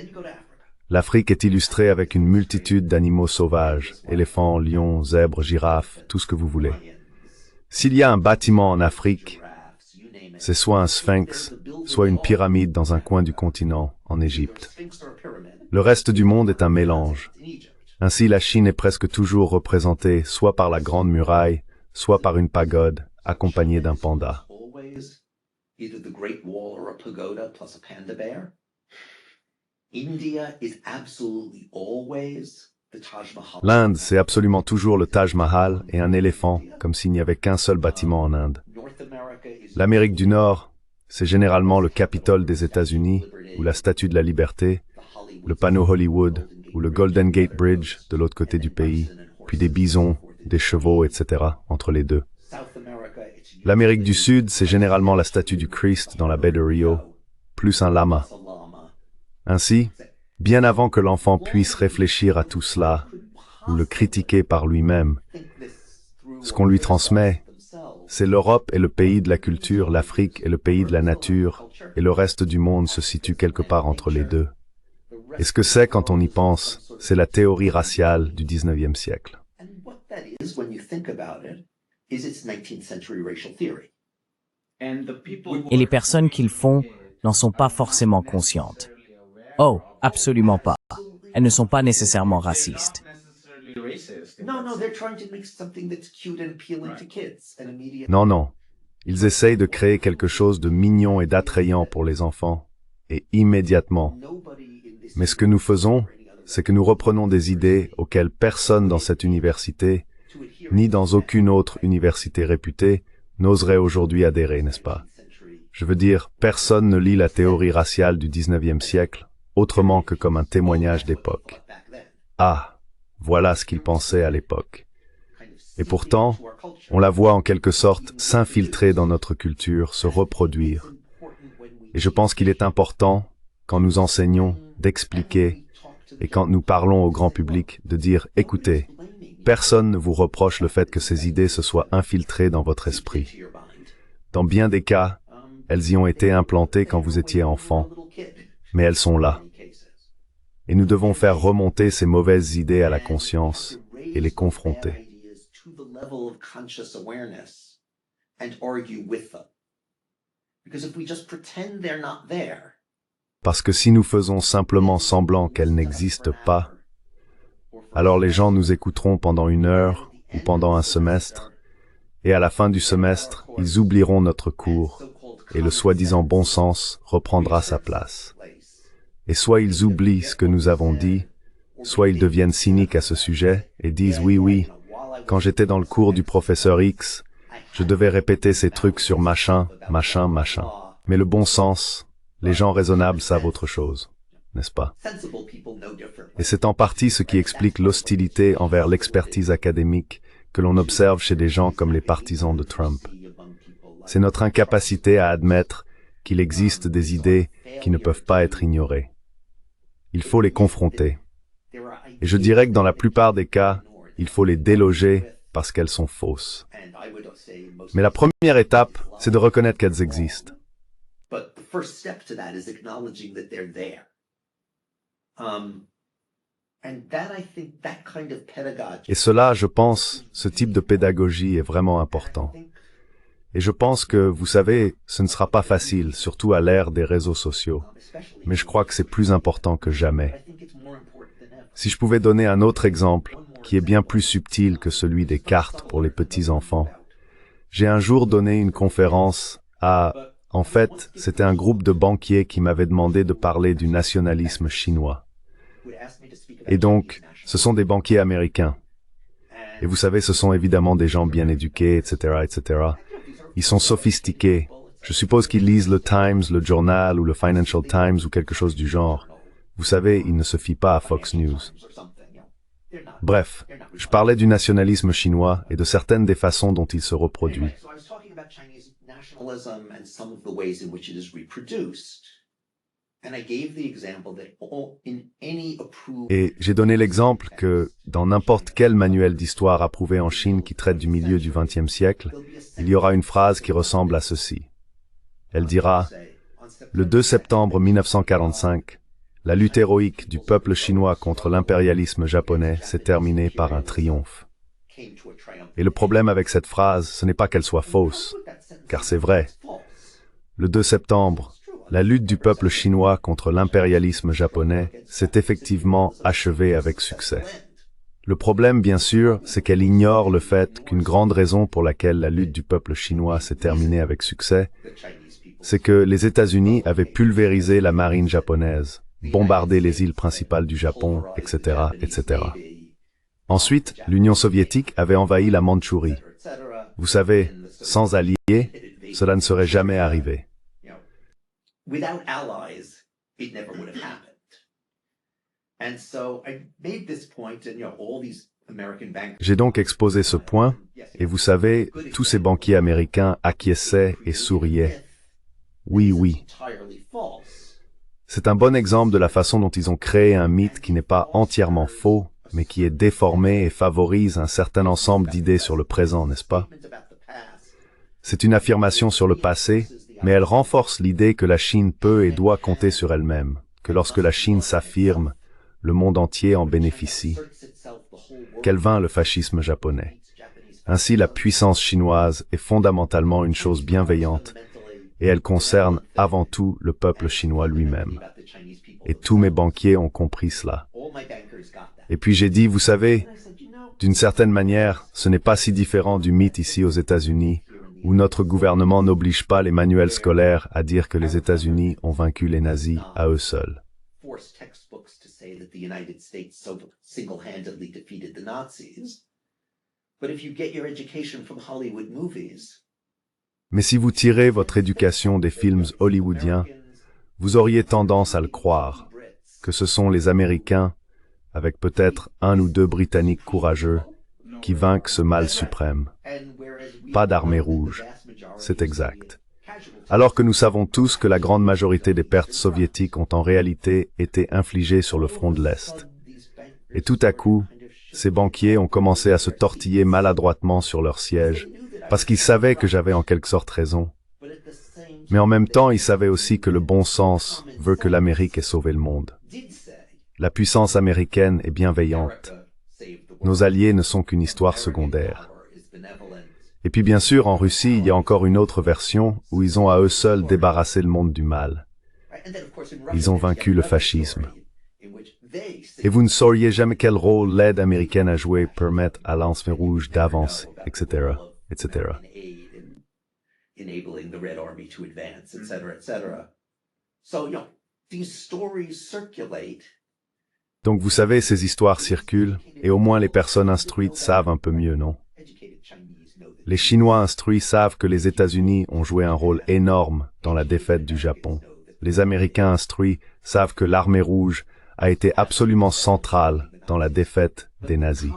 L'Afrique est illustrée avec une multitude d'animaux sauvages, éléphants, lions, zèbres, girafes, tout ce que vous voulez. S'il y a un bâtiment en Afrique, c'est soit un sphinx, soit une pyramide dans un coin du continent, en Égypte. Le reste du monde est un mélange. Ainsi, la Chine est presque toujours représentée soit par la Grande Muraille, soit par une pagode, accompagnée d'un panda. L'Inde, c'est absolument toujours le Taj Mahal et un éléphant, comme s'il n'y avait qu'un seul bâtiment en Inde. L'Amérique du Nord, c'est généralement le Capitole des États-Unis, ou la Statue de la Liberté, le panneau Hollywood, ou le Golden Gate Bridge de l'autre côté du pays, puis des bisons, des chevaux, etc., entre les deux. L'Amérique du Sud, c'est généralement la statue du Christ dans la baie de Rio, plus un lama. Ainsi, bien avant que l'enfant puisse réfléchir à tout cela, ou le critiquer par lui-même, ce qu'on lui transmet, c'est l'Europe est le pays de la culture, l'Afrique est le pays de la nature, et le reste du monde se situe quelque part entre les deux. Et ce que c'est quand on y pense, c'est la théorie raciale du 19e siècle. Et les personnes qui le font n'en sont pas forcément conscientes. Oh, absolument pas. Elles ne sont pas nécessairement racistes. Non, non. Ils essayent de créer quelque chose de mignon et d'attrayant pour les enfants, et immédiatement. Mais ce que nous faisons, c'est que nous reprenons des idées auxquelles personne dans cette université, ni dans aucune autre université réputée, n'oserait aujourd'hui adhérer, n'est-ce pas? Je veux dire, personne ne lit la théorie raciale du 19e siècle autrement que comme un témoignage d'époque. Ah, voilà ce qu'ils pensaient à l'époque. Et pourtant, on la voit en quelque sorte s'infiltrer dans notre culture, se reproduire. Et je pense qu'il est important, quand nous enseignons, d'expliquer, et quand nous parlons au grand public, de dire « Écoutez, personne ne vous reproche le fait que ces idées se soient infiltrées dans votre esprit. Dans bien des cas, elles y ont été implantées quand vous étiez enfant, mais elles sont là. Et nous devons faire remonter ces mauvaises idées à la conscience et les confronter. Parce que si nous faisons simplement semblant qu'elles n'existent pas, alors les gens nous écouteront pendant 1 heure ou pendant un semestre, et à la fin du semestre, ils oublieront notre cours, et le soi-disant bon sens reprendra sa place. Et soit ils oublient ce que nous avons dit, soit ils deviennent cyniques à ce sujet et disent « Oui, quand j'étais dans le cours du professeur X, je devais répéter ces trucs sur machin, machin, machin. » Mais le bon sens, les gens raisonnables savent autre chose, n'est-ce pas? Et c'est en partie ce qui explique l'hostilité envers l'expertise académique que l'on observe chez des gens comme les partisans de Trump. C'est notre incapacité à admettre qu'il existe des idées qui ne peuvent pas être ignorées. Il faut les confronter. Et je dirais que dans la plupart des cas, il faut les déloger parce qu'elles sont fausses. Mais la première étape, c'est de reconnaître qu'elles existent. Et cela, je pense, ce type de pédagogie est vraiment important. Et je pense que, vous savez, ce ne sera pas facile, surtout à l'ère des réseaux sociaux. Mais je crois que c'est plus important que jamais. Si je pouvais donner un autre exemple, qui est bien plus subtil que celui des cartes pour les petits-enfants. J'ai un jour donné une conférence à... En fait, c'était un groupe de banquiers qui m'avait demandé de parler du nationalisme chinois. Et donc, ce sont des banquiers américains. Et vous savez, ce sont évidemment des gens bien éduqués, etc., etc. Ils sont sophistiqués. Je suppose qu'ils lisent le Times, le Journal ou le Financial Times ou quelque chose du genre. Vous savez, ils ne se fient pas à Fox News. Bref, je parlais du nationalisme chinois et de certaines des façons dont il se reproduit. Et j'ai donné l'exemple que, dans n'importe quel manuel d'histoire approuvé en Chine qui traite du milieu du XXe siècle, il y aura une phrase qui ressemble à ceci. Elle dira « Le 2 septembre 1945, La lutte héroïque du peuple chinois contre l'impérialisme japonais s'est terminée par un triomphe. Et le problème avec cette phrase, ce n'est pas qu'elle soit fausse, car c'est vrai. Le 2 septembre, la lutte du peuple chinois contre l'impérialisme japonais s'est effectivement achevée avec succès. Le problème, bien sûr, c'est qu'elle ignore le fait qu'une grande raison pour laquelle la lutte du peuple chinois s'est terminée avec succès, c'est que les États-Unis avaient pulvérisé la marine japonaise, bombardé les îles principales du Japon, etc., etc. Ensuite, l'Union soviétique avait envahi la Mandchourie. Vous savez, sans alliés, cela ne serait jamais arrivé. Without allies, it never would have happened. And so I made this point, and all these American bankers. J'ai donc exposé ce point, et vous savez, tous ces banquiers américains acquiesçaient et souriaient. Oui, oui. C'est un bon exemple de la façon dont ils ont créé un mythe qui n'est pas entièrement faux, mais qui est déformé et favorise un certain ensemble d'idées sur le présent, n'est-ce pas? C'est une affirmation sur le passé, mais elle renforce l'idée que la Chine peut et doit compter sur elle-même, que lorsque la Chine s'affirme, le monde entier en bénéficie. Quel vain le fascisme japonais. Ainsi, la puissance chinoise est fondamentalement une chose bienveillante, et elle concerne avant tout le peuple chinois lui-même. Et tous mes banquiers ont compris cela. Et puis j'ai dit, vous savez, d'une certaine manière, ce n'est pas si différent du mythe ici aux États-Unis, où notre gouvernement n'oblige pas les manuels scolaires à dire que les États-Unis ont vaincu les nazis à eux seuls. Mais si vous tirez votre éducation des films hollywoodiens, vous auriez tendance à le croire, que ce sont les Américains, avec peut-être 1 ou 2 Britanniques courageux, qui vainquent ce mal suprême. Pas d'armée rouge, c'est exact. Alors que nous savons tous que la grande majorité des pertes soviétiques ont en réalité été infligées sur le front de l'Est. Et tout à coup, ces banquiers ont commencé à se tortiller maladroitement sur leur siège, parce qu'ils savaient que j'avais en quelque sorte raison. Mais en même temps, ils savaient aussi que le bon sens veut que l'Amérique ait sauvé le monde. La puissance américaine est bienveillante. Nos alliés ne sont qu'une histoire secondaire. Et puis bien sûr, en Russie, il y a encore une autre version où ils ont à eux seuls débarrassé le monde du mal. Ils ont vaincu le fascisme. Et vous ne sauriez jamais quel rôle l'aide américaine a joué pour permettre à l'Armée rouge d'avancer, etc., etc. Donc vous savez, ces histoires circulent, et au moins les personnes instruites savent un peu mieux, non? Les Chinois instruits savent que les États-Unis ont joué un rôle énorme dans la défaite du Japon. Les Américains instruits savent que l'armée rouge a été absolument centrale dans la défaite des nazis.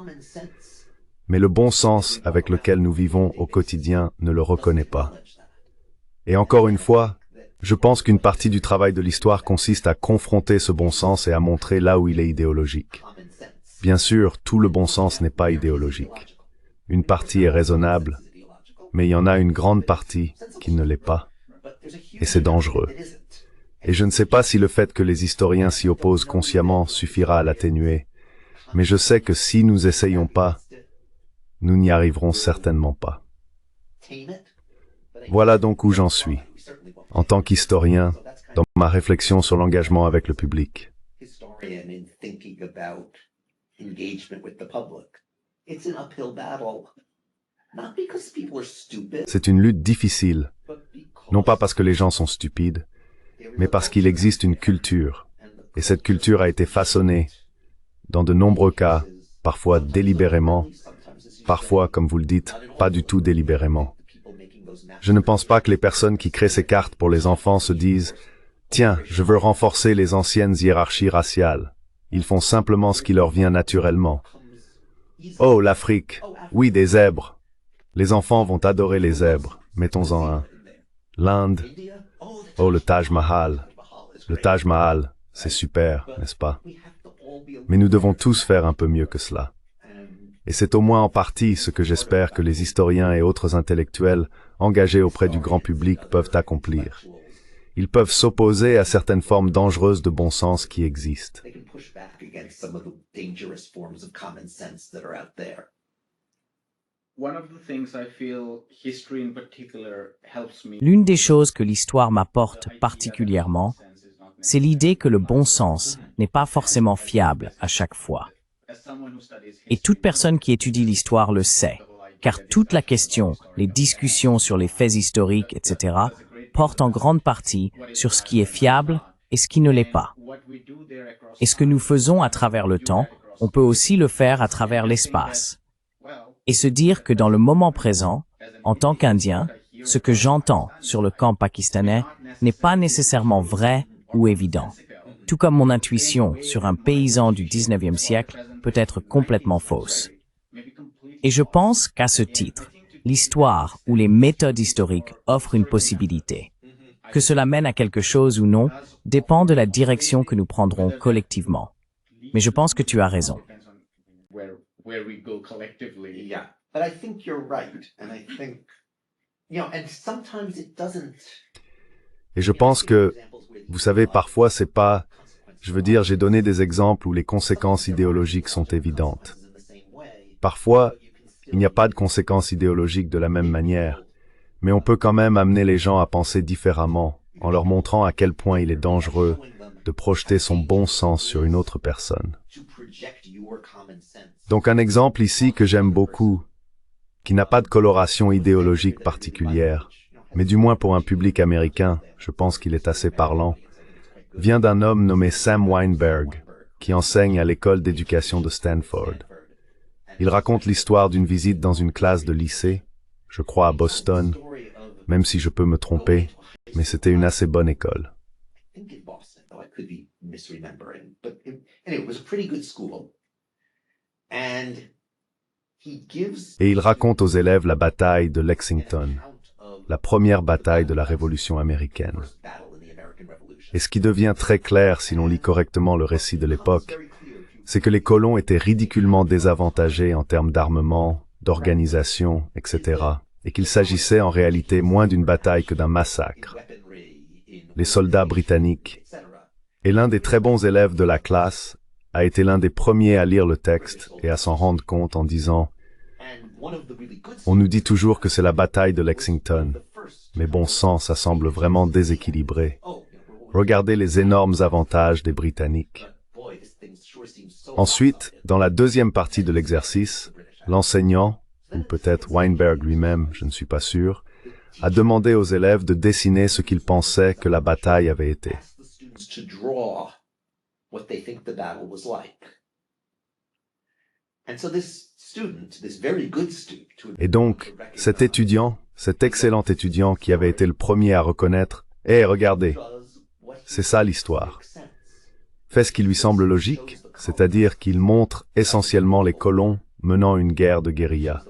Mais le bon sens avec lequel nous vivons au quotidien ne le reconnaît pas. Et encore une fois, je pense qu'une partie du travail de l'histoire consiste à confronter ce bon sens et à montrer là où il est idéologique. Bien sûr, tout le bon sens n'est pas idéologique. Une partie est raisonnable, mais il y en a une grande partie qui ne l'est pas. Et c'est dangereux. Et je ne sais pas si le fait que les historiens s'y opposent consciemment suffira à l'atténuer, mais je sais que si nous essayons pas, nous n'y arriverons certainement pas. Voilà donc où j'en suis, en tant qu'historien, dans ma réflexion sur l'engagement avec le public. C'est une lutte difficile, non pas parce que les gens sont stupides, mais parce qu'il existe une culture, et cette culture a été façonnée, dans de nombreux cas, parfois délibérément, parfois, comme vous le dites, pas du tout délibérément. Je ne pense pas que les personnes qui créent ces cartes pour les enfants se disent « Tiens, je veux renforcer les anciennes hiérarchies raciales. » Ils font simplement ce qui leur vient naturellement. « Oh, l'Afrique, oui, des zèbres. Les enfants vont adorer les zèbres, mettons-en un. L'Inde, oh, le Taj Mahal. Le Taj Mahal, c'est super, n'est-ce pas? Mais nous devons tous faire un peu mieux que cela. Et c'est au moins en partie ce que j'espère que les historiens et autres intellectuels engagés auprès du grand public peuvent accomplir. Ils peuvent s'opposer à certaines formes dangereuses de bon sens qui existent. They can push back against some of the dangerous forms of common sense that are out there. One of the things I feel history in particular helps me. L'une des choses que l'histoire m'apporte particulièrement, c'est l'idée que le bon sens n'est pas forcément fiable à chaque fois. Et toute personne qui étudie l'histoire le sait, car toute la question, les discussions sur les faits historiques, etc., portent en grande partie sur ce qui est fiable et ce qui ne l'est pas. Et ce que nous faisons à travers le temps, on peut aussi le faire à travers l'espace. Et se dire que dans le moment présent, en tant qu'Indien, ce que j'entends sur le camp pakistanais n'est pas nécessairement vrai ou évident. Tout comme mon intuition sur un paysan du 19e siècle peut être complètement fausse. Et je pense qu'à ce titre, l'histoire ou les méthodes historiques offrent une possibilité. Que cela mène à quelque chose ou non dépend de la direction que nous prendrons collectivement. Mais je pense que tu as raison. Where we go collectively. Yeah, but I think you're right, and I think, and sometimes it doesn't. Et je pense que, vous savez, parfois c'est pas, je veux dire, j'ai donné des exemples où les conséquences idéologiques sont évidentes. Parfois, il n'y a pas de conséquences idéologiques de la même manière, mais on peut quand même amener les gens à penser différemment, en leur montrant à quel point il est dangereux de projeter son bon sens sur une autre personne. Donc un exemple ici que j'aime beaucoup, qui n'a pas de coloration idéologique particulière, mais du moins pour un public américain, je pense qu'il est assez parlant, vient d'un homme nommé Sam Weinberg, qui enseigne à l'école d'éducation de Stanford. Il raconte l'histoire d'une visite dans une classe de lycée, je crois à Boston, même si je peux me tromper, mais c'était une assez bonne école. Et il raconte aux élèves la bataille de Lexington, la première bataille de la Révolution américaine. Et ce qui devient très clair si l'on lit correctement le récit de l'époque, c'est que les colons étaient ridiculement désavantagés en termes d'armement, d'organisation, etc., et qu'il s'agissait en réalité moins d'une bataille que d'un massacre. Les soldats britanniques, et l'un des très bons élèves de la classe, a été l'un des premiers à lire le texte et à s'en rendre compte en disant « On nous dit toujours que c'est la bataille de Lexington, mais bon sang, ça semble vraiment déséquilibré. Regardez les énormes avantages des Britanniques. » Ensuite, dans la deuxième partie de l'exercice, l'enseignant, ou peut-être Weinberg lui-même, je ne suis pas sûr, a demandé aux élèves de dessiner ce qu'ils pensaient que la bataille avait été. Et donc, cet étudiant, cet excellent étudiant qui avait été le premier à reconnaître, « Hé, regardez, c'est ça l'histoire », fait ce qui lui semble logique, c'est-à-dire qu'il montre essentiellement les colons menant une guerre de guérilla.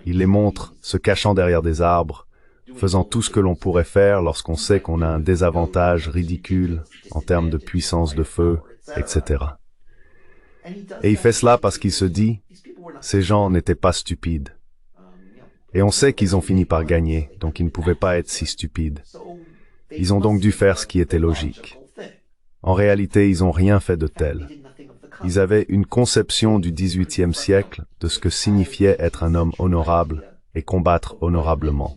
Il les montre se cachant derrière des arbres, faisant tout ce que l'on pourrait faire lorsqu'on sait qu'on a un désavantage ridicule en termes de puissance de feu, etc. Et il fait cela parce qu'il se dit, ces gens n'étaient pas stupides. Et on sait qu'ils ont fini par gagner, donc ils ne pouvaient pas être si stupides. Ils ont donc dû faire ce qui était logique. En réalité, ils n'ont rien fait de tel. Ils avaient une conception du XVIIIe siècle de ce que signifiait être un homme honorable et combattre honorablement.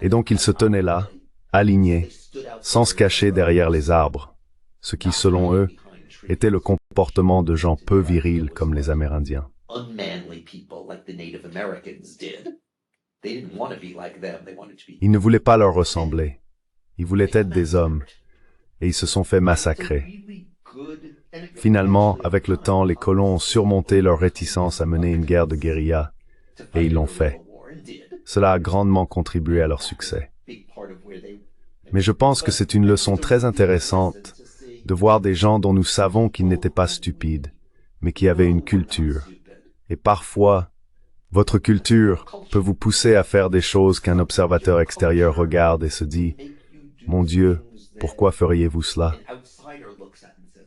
Et donc ils se tenaient là, alignés, sans se cacher derrière les arbres, ce qui, selon eux, était le comportement de gens peu virils comme les Amérindiens. Ils ne voulaient pas leur ressembler. Ils voulaient être des hommes, et ils se sont fait massacrer. Finalement, avec le temps, les colons ont surmonté leur réticence à mener une guerre de guérilla, et ils l'ont fait. Cela a grandement contribué à leur succès. Mais je pense que c'est une leçon très intéressante de voir des gens dont nous savons qu'ils n'étaient pas stupides, mais qui avaient une culture. Et parfois, votre culture peut vous pousser à faire des choses qu'un observateur extérieur regarde et se dit « Mon Dieu, pourquoi feriez-vous cela ?»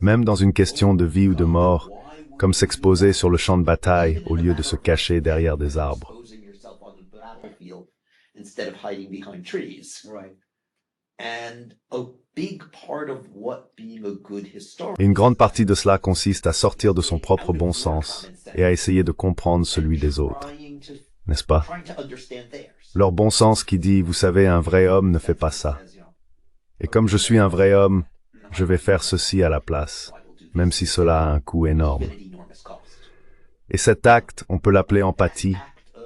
Même dans une question de vie ou de mort, comme s'exposer sur le champ de bataille au lieu de se cacher derrière des arbres. And a big part of what being a good historian Et une grande partie de cela consiste à sortir de son propre bon sens et à essayer de comprendre celui des autres, n'est-ce pas? Leur bon sens qui dit, vous savez, un vrai homme ne fait pas ça. Et comme je suis un vrai homme, je vais faire ceci à la place, même si cela a un coût énorme. Et cet acte, on peut l'appeler empathie,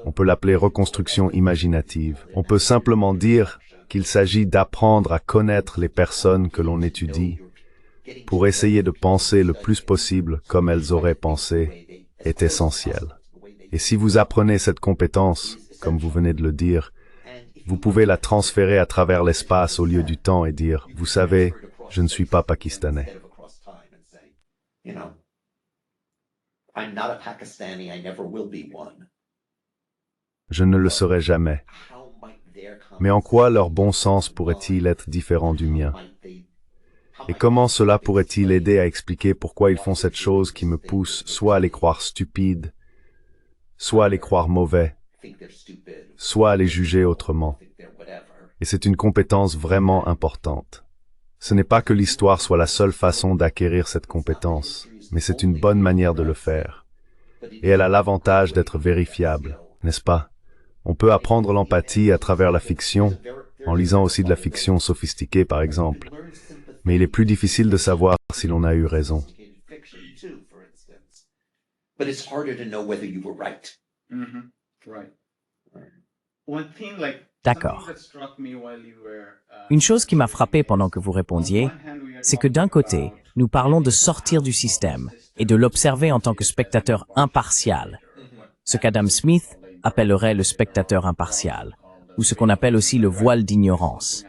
on peut l'appeler reconstruction imaginative. On peut simplement dire qu'il s'agit d'apprendre à connaître les personnes que l'on étudie pour essayer de penser le plus possible comme elles auraient pensé est essentiel. Et si vous apprenez cette compétence, comme vous venez de le dire, vous pouvez la transférer à travers l'espace au lieu du temps et dire, vous savez, je ne suis pas pakistanais. I'm not a Pakistani, I never will be one. Je ne le serai jamais. Mais en quoi leur bon sens pourrait-il être différent du mien? Et comment cela pourrait-il aider à expliquer pourquoi ils font cette chose qui me pousse soit à les croire stupides, soit à les croire mauvais, soit à les juger autrement? Et c'est une compétence vraiment importante. Ce n'est pas que l'histoire soit la seule façon d'acquérir cette compétence, mais c'est une bonne manière de le faire. Et elle a l'avantage d'être vérifiable, n'est-ce pas? On peut apprendre l'empathie à travers la fiction, en lisant aussi de la fiction sophistiquée par exemple. Mais il est plus difficile de savoir si l'on a eu raison. But it's harder to know whether you were right. D'accord. Une chose qui m'a frappé pendant que vous répondiez, c'est que d'un côté, nous parlons de sortir du système et de l'observer en tant que spectateur impartial, ce qu'Adam Smith appellerait le spectateur impartial, ou ce qu'on appelle aussi le voile d'ignorance.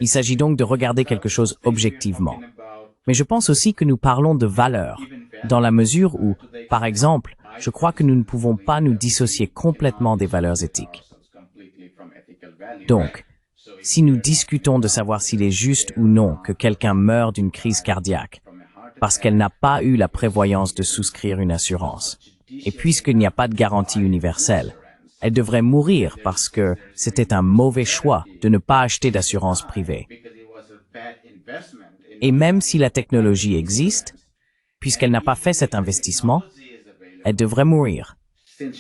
Il s'agit donc de regarder quelque chose objectivement. Mais je pense aussi que nous parlons de valeurs, dans la mesure où, par exemple, je crois que nous ne pouvons pas nous dissocier complètement des valeurs éthiques. Donc, si nous discutons de savoir s'il est juste ou non que quelqu'un meure d'une crise cardiaque, parce qu'elle n'a pas eu la prévoyance de souscrire une assurance, et puisqu'il n'y a pas de garantie universelle, elle devrait mourir parce que c'était un mauvais choix de ne pas acheter d'assurance privée. Et même si la technologie existe, puisqu'elle n'a pas fait cet investissement, elle devrait mourir. Et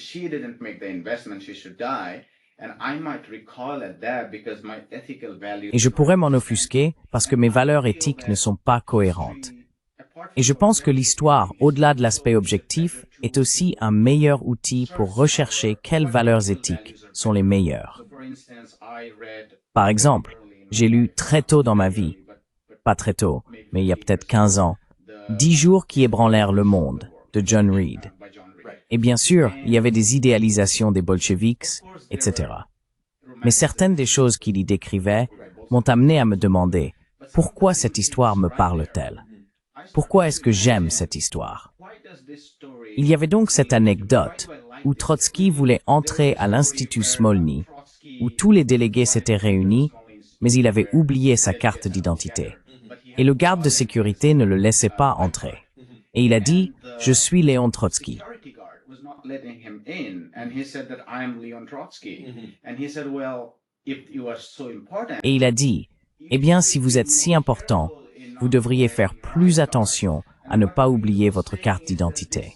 je pourrais m'en offusquer parce que mes valeurs éthiques ne sont pas cohérentes. Et je pense que l'histoire, au-delà de l'aspect objectif, est aussi un meilleur outil pour rechercher quelles valeurs éthiques sont les meilleures. Par exemple, j'ai lu très tôt dans ma vie, pas très tôt, mais il y a peut-être 15 ans, 10 jours qui ébranlèrent le monde, de John Reed. Et bien sûr, il y avait des idéalisations des bolcheviks, etc. Mais certaines des choses qu'il y décrivait m'ont amené à me demander pourquoi cette histoire me parle-t-elle? Pourquoi est-ce que j'aime cette histoire? Il y avait donc cette anecdote où Trotsky voulait entrer à l'Institut Smolny, où tous les délégués s'étaient réunis, mais il avait oublié sa carte d'identité. Et le garde de sécurité ne le laissait pas entrer. Et il a dit « Je suis Léon Trotsky ». Et il a dit « Eh bien, si vous êtes si important, vous devriez faire plus attention à ne pas oublier votre carte d'identité. »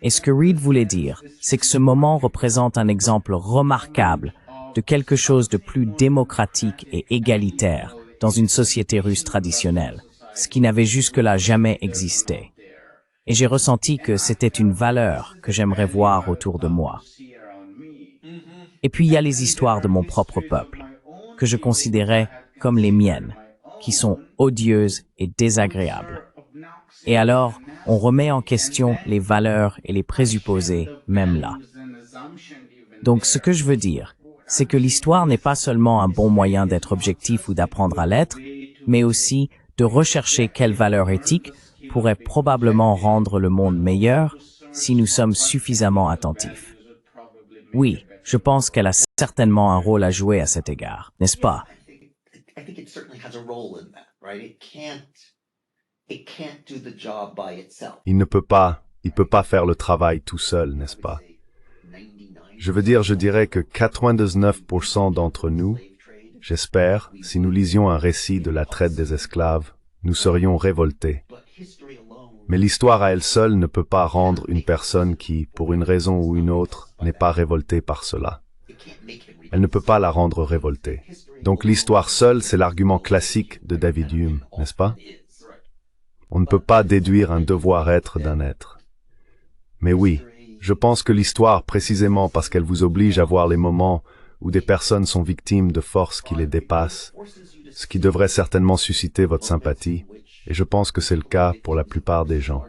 Et ce que Reed voulait dire, c'est que ce moment représente un exemple remarquable de quelque chose de plus démocratique et égalitaire dans une société russe traditionnelle, ce qui n'avait jusque-là jamais existé. Et j'ai ressenti que c'était une valeur que j'aimerais voir autour de moi. Et puis il y a les histoires de mon propre peuple, que je considérais comme les miennes, qui sont odieuses et désagréables. Et alors, on remet en question les valeurs et les présupposés, même là. Donc ce que je veux dire, c'est que l'histoire n'est pas seulement un bon moyen d'être objectif ou d'apprendre à l'être, mais aussi de rechercher quelles valeurs éthiques pourraient probablement rendre le monde meilleur si nous sommes suffisamment attentifs. Oui, je pense qu'elle a certainement un rôle à jouer à cet égard, n'est-ce pas? I think it certainly has a role in that, right? It can't do the job by itself. Il ne peut pas faire le travail tout seul, n'est-ce pas? Je veux dire, je dirais que 99% d'entre nous, J'espère, si nous lisions un récit de la traite des esclaves, nous serions révoltés. Mais l'histoire à elle seule ne peut pas rendre une personne qui, pour une raison ou une autre, n'est pas révoltée par cela. Elle ne peut pas la rendre révoltée. Donc l'histoire seule, c'est l'argument classique de David Hume, n'est-ce pas? On ne peut pas déduire un devoir-être d'un être. Mais oui, je pense que l'histoire, précisément parce qu'elle vous oblige à voir les moments où des personnes sont victimes de forces qui les dépassent, ce qui devrait certainement susciter votre sympathie, et je pense que c'est le cas pour la plupart des gens.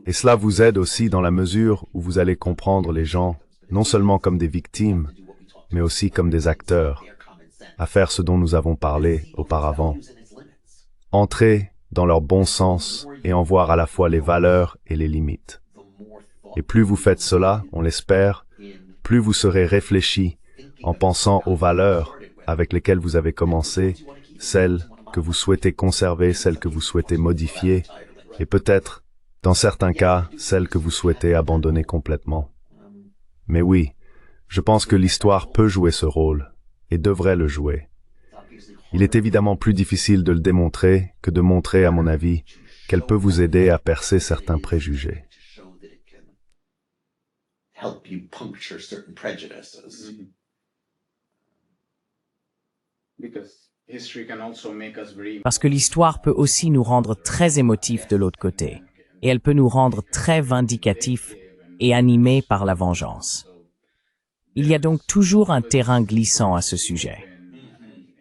Et cela vous aide aussi dans la mesure où vous allez comprendre les gens, non seulement comme des victimes, mais aussi comme des acteurs, à faire ce dont nous avons parlé auparavant. Entrez dans leur bon sens et en voir à la fois les valeurs et les limites. Et plus vous faites cela, on l'espère, plus vous serez réfléchi en pensant aux valeurs avec lesquelles vous avez commencé, celles que vous souhaitez conserver, celles que vous souhaitez modifier, et peut-être, dans certains cas, celles que vous souhaitez abandonner complètement. Mais oui, je pense que l'histoire peut jouer ce rôle, et devrait le jouer. Il est évidemment plus difficile de le démontrer que de montrer, à mon avis, qu'elle peut vous aider à percer certains préjugés. Parce que l'histoire peut aussi nous rendre très émotifs de l'autre côté, et elle peut nous rendre très vindicatifs et animés par la vengeance. Il y a donc toujours un terrain glissant à ce sujet.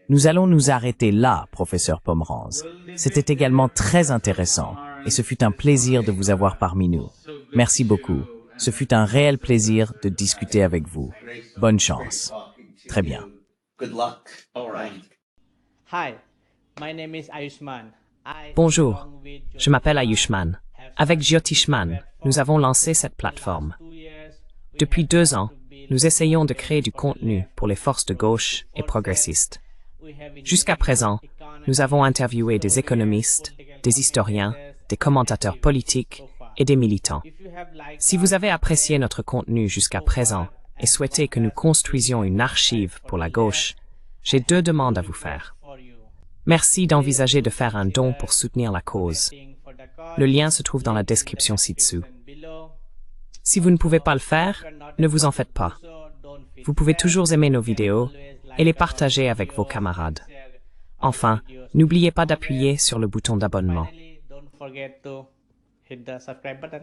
Nous allons nous arrêter là, professeur Pomerance. C'était également très intéressant, et ce fut un plaisir de vous avoir parmi nous. Merci beaucoup. Ce fut un réel plaisir de discuter avec vous. Bonne chance. Très bien. Bonjour, je m'appelle Ayushman. Avec Jyotishman, nous avons lancé cette plateforme. Depuis 2 ans, nous essayons de créer du contenu pour les forces de gauche et progressistes. Jusqu'à présent, nous avons interviewé des économistes, des historiens, des commentateurs politiques et des militants. Si vous avez apprécié notre contenu jusqu'à présent et souhaitez que nous construisions une archive pour la gauche, j'ai 2 demandes à vous faire. Merci d'envisager de faire un don pour soutenir la cause. Le lien se trouve dans la description ci-dessous. Si vous ne pouvez pas le faire, ne vous en faites pas. Vous pouvez toujours aimer nos vidéos et les partager avec vos camarades. Enfin, n'oubliez pas d'appuyer sur le bouton d'abonnement. Don't forget to hit the subscribe button.